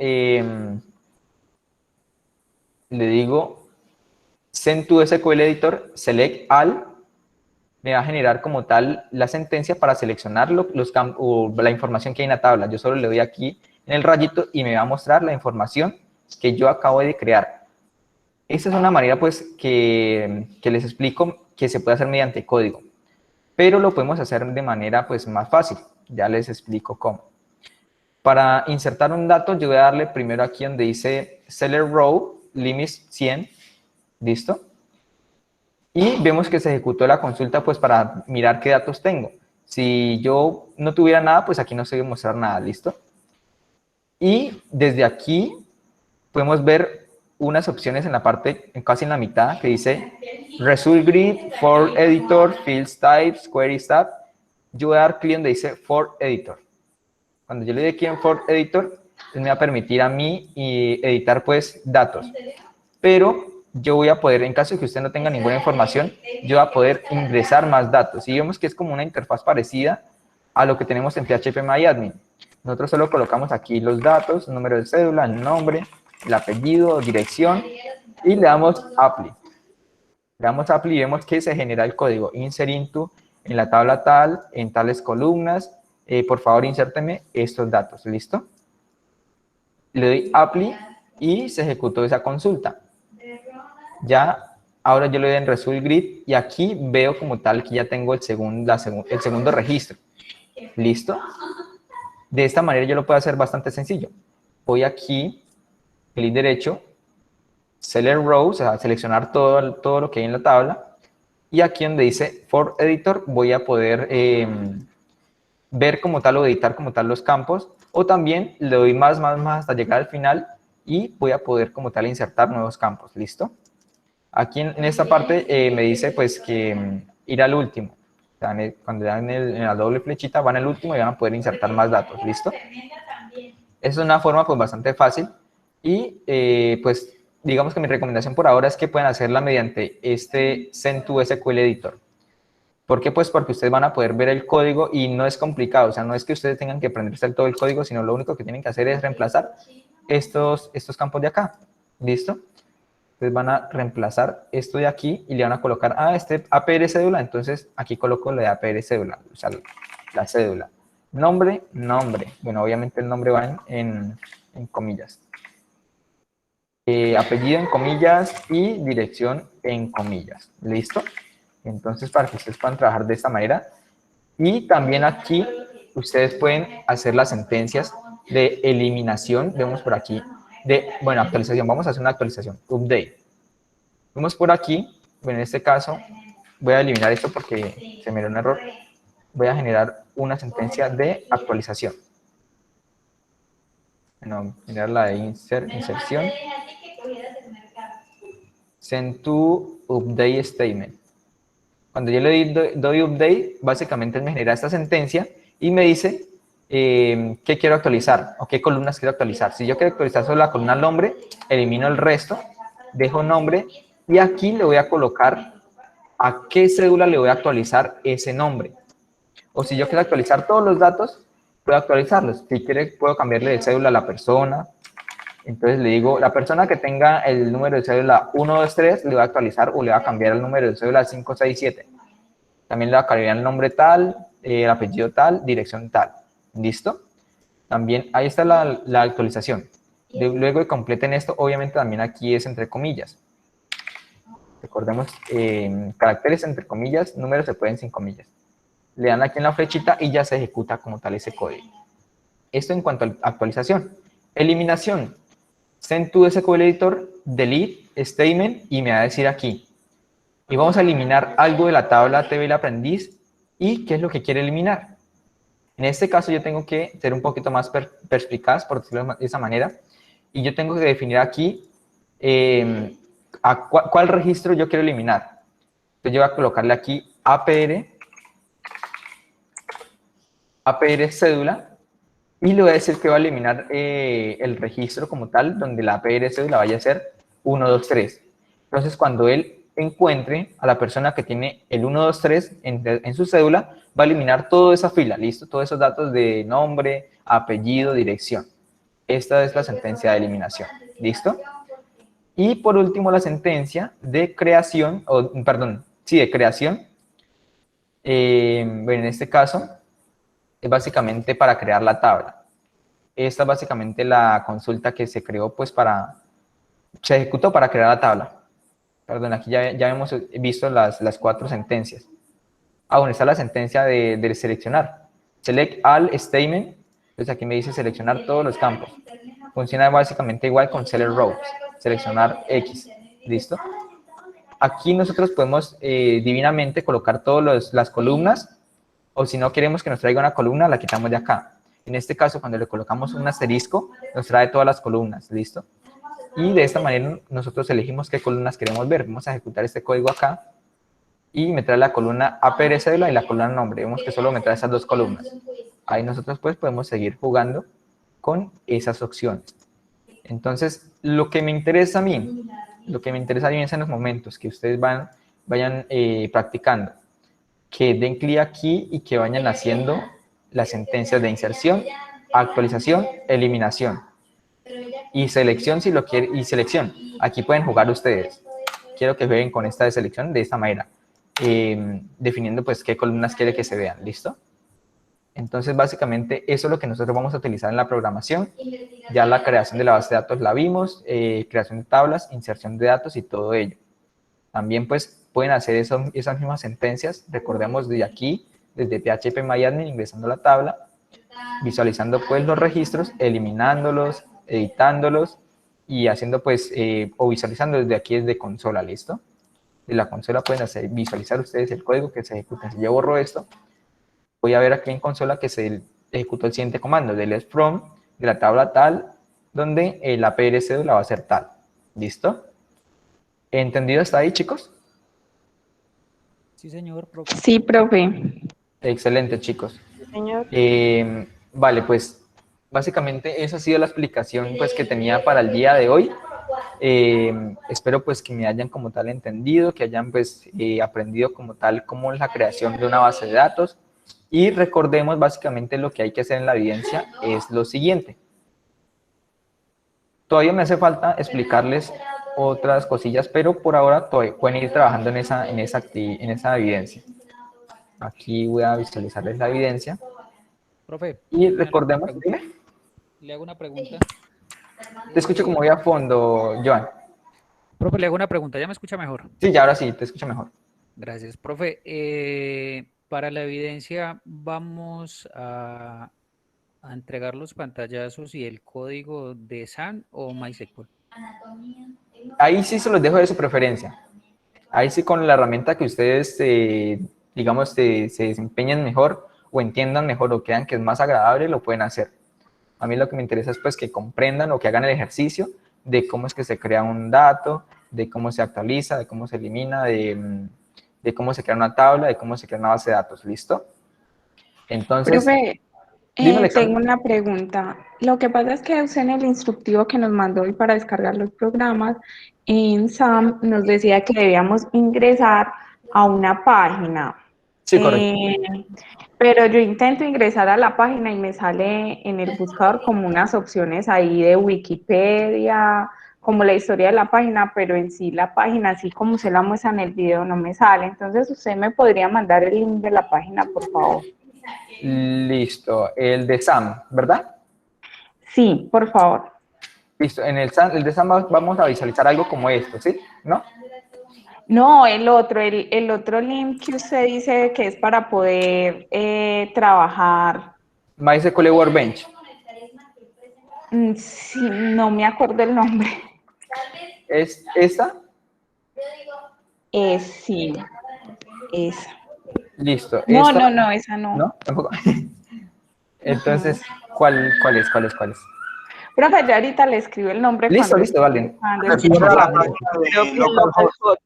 Send to SQL Editor, select all, me va a generar como tal la sentencia para seleccionar la información que hay en la tabla. Yo solo le doy aquí en el rayito y me va a mostrar la información que yo acabo de crear. Esta es una manera pues que les explico que se puede hacer mediante código, pero lo podemos hacer de manera pues más fácil. Ya les explico cómo. Para insertar un dato, yo voy a darle primero aquí donde dice Seller Row, limits 100, ¿listo? Y vemos que se ejecutó la consulta pues para mirar qué datos tengo. Si yo no tuviera nada, pues aquí no se debe mostrar nada, ¿listo? Y desde aquí podemos ver unas opciones en la parte, casi en la mitad, que dice Result Grid, For Editor, Fields Types, Query Tab. Yo voy a dar clic donde dice For Editor. Cuando yo le dé aquí en For Editor, me va a permitir a mí editar pues datos. Pero yo voy a poder, en caso de que usted no tenga ninguna información, yo voy a poder ingresar más datos. Y vemos que es como una interfaz parecida a lo que tenemos en PHP-MyAdmin. Nosotros solo colocamos aquí los datos, el número de cédula, el nombre, el apellido, dirección, y le damos Apply. Le damos Apply y vemos que se genera el código Insert into en la tabla tal, en tales columnas. Por favor, insérteme estos datos. ¿Listo? Le doy Apply y se ejecutó esa consulta. Ya, ahora yo le doy en Result Grid y aquí veo como tal que ya tengo el segundo registro. ¿Listo? De esta manera yo lo puedo hacer bastante sencillo. Voy aquí, clic derecho, Select Rows, o sea, seleccionar todo lo que hay en la tabla. Y aquí donde dice For Editor voy a poder ver como tal o editar como tal los campos. O también le doy más hasta llegar al final y voy a poder como tal insertar nuevos campos. ¿Listo? Aquí en esta parte me dice pues que ir al último. Cuando dan en la doble flechita van al último y van a poder insertar más datos. ¿Listo? Es una forma pues bastante fácil y pues digamos que mi recomendación por ahora es que puedan hacerla mediante este Send2 SQL Editor. ¿Por qué? Pues porque ustedes van a poder ver el código y no es complicado. O sea, no es que ustedes tengan que aprenderse todo el código, sino lo único que tienen que hacer es reemplazar estos campos de acá. ¿Listo? Entonces van a reemplazar esto de aquí y le van a colocar, este APR cédula, entonces aquí coloco la de APR cédula, o sea, la cédula. Nombre. Bueno, obviamente el nombre va en comillas. Apellido en comillas y dirección en comillas. ¿Listo? Entonces, para que ustedes puedan trabajar de esta manera. Y también aquí, ustedes pueden hacer las sentencias de eliminación. Vemos por aquí. Bueno, actualización. Vamos a hacer una actualización. Update. Vemos por aquí. Bueno, en este caso, voy a eliminar esto porque se me dio un error. Voy a generar una sentencia de actualización. Bueno, generar la de inserción. Send to update statement. Cuando yo le doy update, básicamente me genera esta sentencia y me dice qué quiero actualizar o qué columnas quiero actualizar. Si yo quiero actualizar solo la columna nombre, elimino el resto, dejo nombre y aquí le voy a colocar a qué cédula le voy a actualizar ese nombre. O si yo quiero actualizar todos los datos, puedo actualizarlos. Si quiere, puedo cambiarle de cédula a la persona. Entonces le digo, la persona que tenga el número de cédula 123 le va a actualizar o le va a cambiar el número de cédula 567. También le va a cambiar el nombre tal, el apellido tal, dirección tal. ¿Listo? También ahí está la actualización. Luego de completen esto, obviamente también aquí es entre comillas. Recordemos, caracteres entre comillas, números se pueden sin comillas. Le dan aquí en la flechita y ya se ejecuta como tal ese código. Esto en cuanto a actualización. Eliminación. Send to SQL Editor, delete, statement, y me va a decir aquí. Y vamos a eliminar algo de la tabla TBL aprendiz. ¿Y qué es lo que quiere eliminar? En este caso yo tengo que ser un poquito más perspicaz, por decirlo de esa manera. Y yo tengo que definir aquí cuál registro yo quiero eliminar. Entonces yo voy a colocarle aquí APR cédula. Y le voy a decir que va a eliminar el registro como tal, donde la APR cédula vaya a ser 123. Entonces, cuando él encuentre a la persona que tiene el 123 en su cédula, va a eliminar toda esa fila, ¿listo? Todos esos datos de nombre, apellido, dirección. Esta es la sentencia de eliminación, ¿listo? Y por último, la sentencia de creación, de creación. Bueno, en este caso, es básicamente para crear la tabla. esta es básicamente la consulta que se creó, pues se ejecutó para crear la tabla. Perdón, aquí ya hemos visto las 4 sentencias. Bueno, está la sentencia de seleccionar. Select all statement. Entonces aquí me dice seleccionar todos los campos. Funciona básicamente igual con select rows. Seleccionar X. ¿Listo? Aquí nosotros podemos divinamente colocar todas las columnas, o si no queremos que nos traiga una columna, la quitamos de acá. En este caso, cuando le colocamos un asterisco, nos trae todas las columnas. ¿Listo? Y de esta manera nosotros elegimos qué columnas queremos ver. Vamos a ejecutar este código acá y me trae la columna APR cédula y la columna nombre. Vemos que solo me trae esas 2 columnas. Ahí nosotros pues podemos seguir jugando con esas opciones. Entonces, lo que me interesa a mí es en los momentos que ustedes vayan practicando, que den clic aquí y que vayan haciendo las sentencias de inserción, actualización, eliminación. Y selección si lo quieren, y selección. Aquí pueden jugar ustedes. Quiero que jueguen con esta de selección de esta manera, definiendo pues qué columnas quiere que se vean. ¿Listo? Entonces básicamente eso es lo que nosotros vamos a utilizar en la programación. Ya la creación de la base de datos la vimos, creación de tablas, inserción de datos y todo ello. También pues pueden hacer esas mismas sentencias. Recordemos desde aquí, desde phpMyAdmin, ingresando a la tabla, visualizando pues los registros, eliminándolos, editándolos y haciendo pues, o visualizando desde aquí desde consola. ¿Listo? De la consola pueden visualizar ustedes el código que se ejecuta. Si yo borro esto, voy a ver aquí en consola que se ejecutó el siguiente comando, del from de la tabla tal, donde la APR cédula va a ser tal. ¿Listo? ¿Entendido hasta ahí, chicos? Sí, señor, profe. Sí, profe. Excelente, chicos. Señor. Vale, pues básicamente esa ha sido la explicación pues, que tenía para el día de hoy. Espero pues que me hayan como tal entendido, que hayan pues aprendido como tal cómo es la creación de una base de datos. Y recordemos básicamente lo que hay que hacer en la evidencia es lo siguiente. Todavía me hace falta explicarles otras cosillas, pero por ahora pueden ir trabajando en esa evidencia. Aquí voy a visualizarles la evidencia. Profe. Y recordemos, dime. Le hago una pregunta. Te escucho como voy a fondo, Joan. Profe, le hago una pregunta. ¿Ya me escucha mejor? Sí, ya ahora sí, te escucho mejor. Gracias. Profe, para la evidencia vamos a entregar los pantallazos y el código de SAN o MySQL. Ahí sí se los dejo de su preferencia. Ahí sí con la herramienta que ustedes, digamos, se desempeñen mejor o entiendan mejor o crean que es más agradable, lo pueden hacer. A mí lo que me interesa es pues que comprendan o que hagan el ejercicio de cómo es que se crea un dato, de cómo se actualiza, de cómo se elimina, de cómo se crea una tabla, de cómo se crea una base de datos. ¿Listo? Entonces, Profe, dime, Alexandra. tengo una pregunta. Lo que pasa es que usted en el instructivo que nos mandó hoy para descargar los programas, en SAM nos decía que debíamos ingresar a una página. Sí, correcto. Pero yo intento ingresar a la página y me sale en el buscador como unas opciones ahí de Wikipedia, como la historia de la página, pero en sí la página, así como se la muestra en el video, no me sale. Entonces, ¿usted me podría mandar el link de la página, por favor? Listo. El de SAM, ¿verdad? Sí, por favor. Listo. En el de SAM vamos a visualizar algo como esto, ¿sí? ¿No? No, el otro link que usted dice que es para poder trabajar. MySQL Workbench. Sí, no me acuerdo el nombre. ¿Es esta? Sí, esa. Listo. No, Esta, no, esa no. ¿no? ¿Tampoco? Entonces, ¿cuál es? Profe, yo ahorita le escribo el nombre. Listo, vale. Refiero a la página de localhost.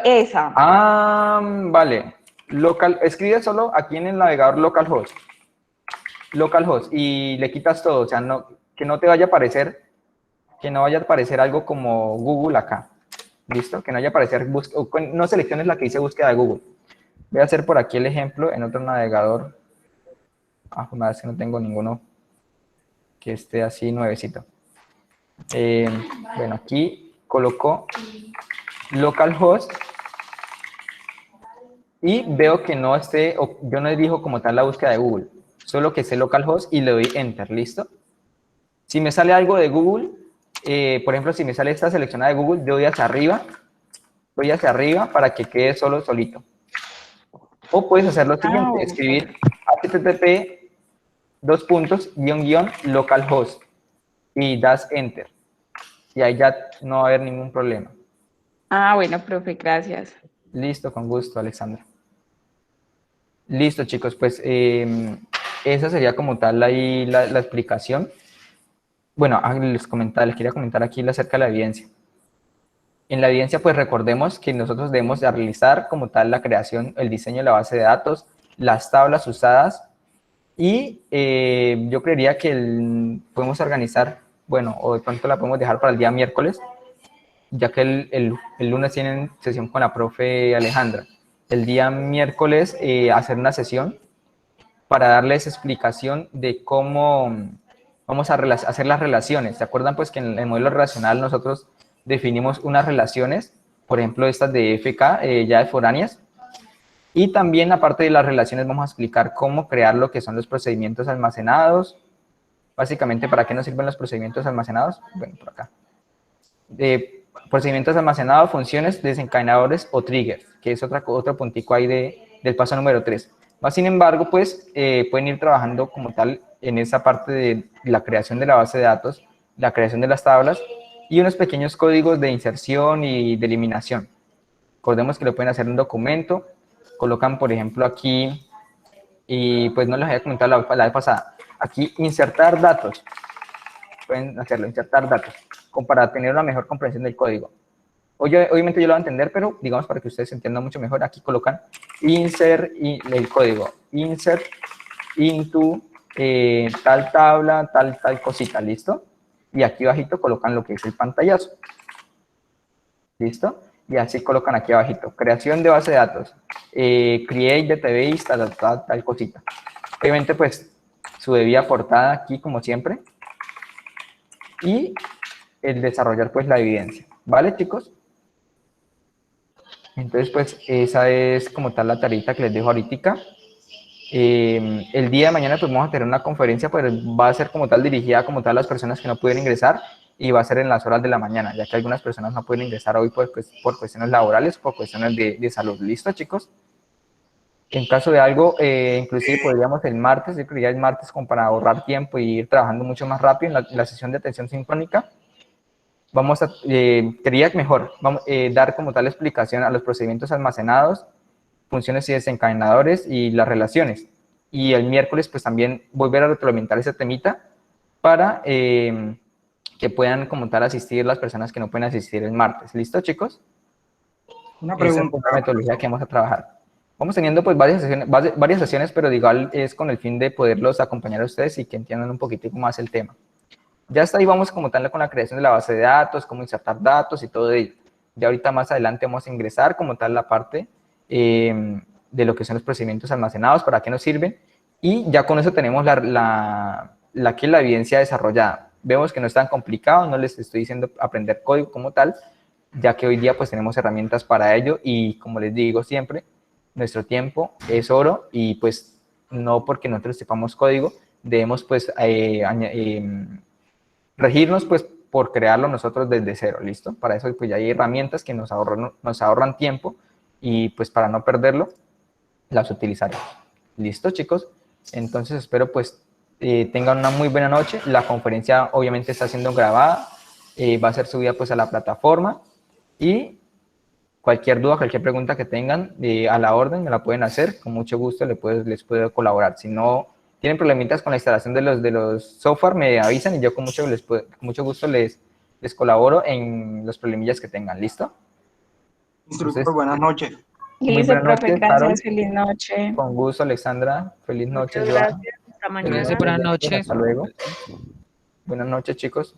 Esa. Vale. Escribe solo aquí en el navegador localhost. Localhost y le quitas todo, o sea, que no te vaya a aparecer, algo como Google acá. ¿Listo? Que no vaya a aparecer, no selecciones la que dice búsqueda de Google. Voy a hacer por aquí el ejemplo en otro navegador. Una vez que no tengo ninguno que esté así nuevecito. Bueno, aquí coloco localhost y veo que no esté, yo no elijo como tal la búsqueda de Google, solo que esté localhost y le doy enter, ¿listo? Si me sale algo de Google, por ejemplo, si me sale esta seleccionada de Google, yo voy hacia arriba para que quede solito. O puedes hacer lo siguiente, ok. escribir http /localhost y das enter. Y ahí ya no va a haber ningún problema. Bueno, profe, gracias. Listo, con gusto, Alexandra. Listo, chicos, pues esa sería como tal ahí la explicación. Bueno, les quería comentar aquí acerca de la evidencia. En la evidencia, pues recordemos que nosotros debemos de realizar como tal la creación, el diseño de la base de datos, las tablas usadas y yo creería que podemos organizar, bueno, o de pronto la podemos dejar para el día miércoles, ya que el lunes tienen sesión con la profe Alejandra. El día miércoles hacer una sesión para darles explicación de cómo vamos a hacer las relaciones. ¿Se acuerdan pues que en el modelo relacional nosotros definimos unas relaciones, por ejemplo estas de FK, ya de foráneas? Y también aparte de las relaciones vamos a explicar cómo crear lo que son los procedimientos almacenados. Básicamente, ¿para qué nos sirven los procedimientos almacenados? Bueno, por acá. Procedimientos almacenados, funciones, desencadenadores o triggers, que es otro puntico ahí del paso número 3. Sin embargo, pues pueden ir trabajando como tal en esa parte de la creación de la base de datos, la creación de las tablas y unos pequeños códigos de inserción y de eliminación. Recordemos que lo pueden hacer en un documento, colocan por ejemplo aquí, y pues no les había comentado la vez pasada, aquí insertar datos, pueden hacerlo, insertar datos, para tener una mejor comprensión del código. Obviamente yo lo voy a entender, pero digamos para que ustedes entiendan mucho mejor, aquí colocan insert y el código, insert into tal tabla, tal cosita, ¿listo? Y aquí abajito colocan lo que es el pantallazo, ¿listo? Y así colocan aquí abajito, creación de base de datos, create database, tal cosita. Obviamente pues su debida portada aquí como siempre y el desarrollar pues la evidencia, ¿vale chicos? Entonces, pues, esa es como tal la tarita que les dejo ahorita. El día de mañana, pues, vamos a tener una conferencia, pues, va a ser como tal dirigida como tal a las personas que no pueden ingresar y va a ser en las horas de la mañana, ya que algunas personas no pueden ingresar hoy por cuestiones laborales, por cuestiones de salud. ¿Listo, chicos? En caso de algo, inclusive podríamos el martes, yo creo que ya el martes como para ahorrar tiempo y ir trabajando mucho más rápido en la sesión de atención sincrónica. Vamos a, quería mejor dar como tal explicación a los procedimientos almacenados, funciones y desencadenadores y las relaciones. Y el miércoles pues también volver a retroalimentar ese temita para que puedan como tal asistir las personas que no pueden asistir el martes. ¿Listo, chicos? Una Esa es pregunta. la metodología que vamos a trabajar. Vamos teniendo pues varias sesiones, pero igual es con el fin de poderlos acompañar a ustedes y que entiendan un poquitico más el tema. Ya está ahí vamos como tal con la creación de la base de datos, cómo insertar datos y todo ello. Ya ahorita más adelante vamos a ingresar como tal la parte de lo que son los procedimientos almacenados, para qué nos sirven, y ya con eso tenemos la evidencia desarrollada. Vemos que no es tan complicado, no les estoy diciendo aprender código como tal, ya que hoy día pues tenemos herramientas para ello y como les digo siempre, nuestro tiempo es oro y pues no porque nosotros sepamos código, debemos pues regirnos pues por crearlo nosotros desde cero, ¿listo? Para eso pues ya hay herramientas que nos ahorran tiempo y pues para no perderlo, las utilizaremos. ¿Listo, chicos? Entonces espero pues tengan una muy buena noche. La conferencia obviamente está siendo grabada, va a ser subida pues a la plataforma y cualquier duda, cualquier pregunta que tengan a la orden me la pueden hacer, con mucho gusto les puedo colaborar. Si no tienen problemitas con la instalación de los software, me avisan y yo con mucho gusto les colaboro en los problemillas que tengan. ¿Listo? Instructor, Entonces, buenas noches. muy Listo, buenas profe, noches, Carol. gracias, feliz noche. Con gusto, Alexandra. Feliz noche, Muchas Joana. gracias. Hasta Feliz mañana. Gracias, buenas noche, noches. hasta luego. Buenas noches, chicos.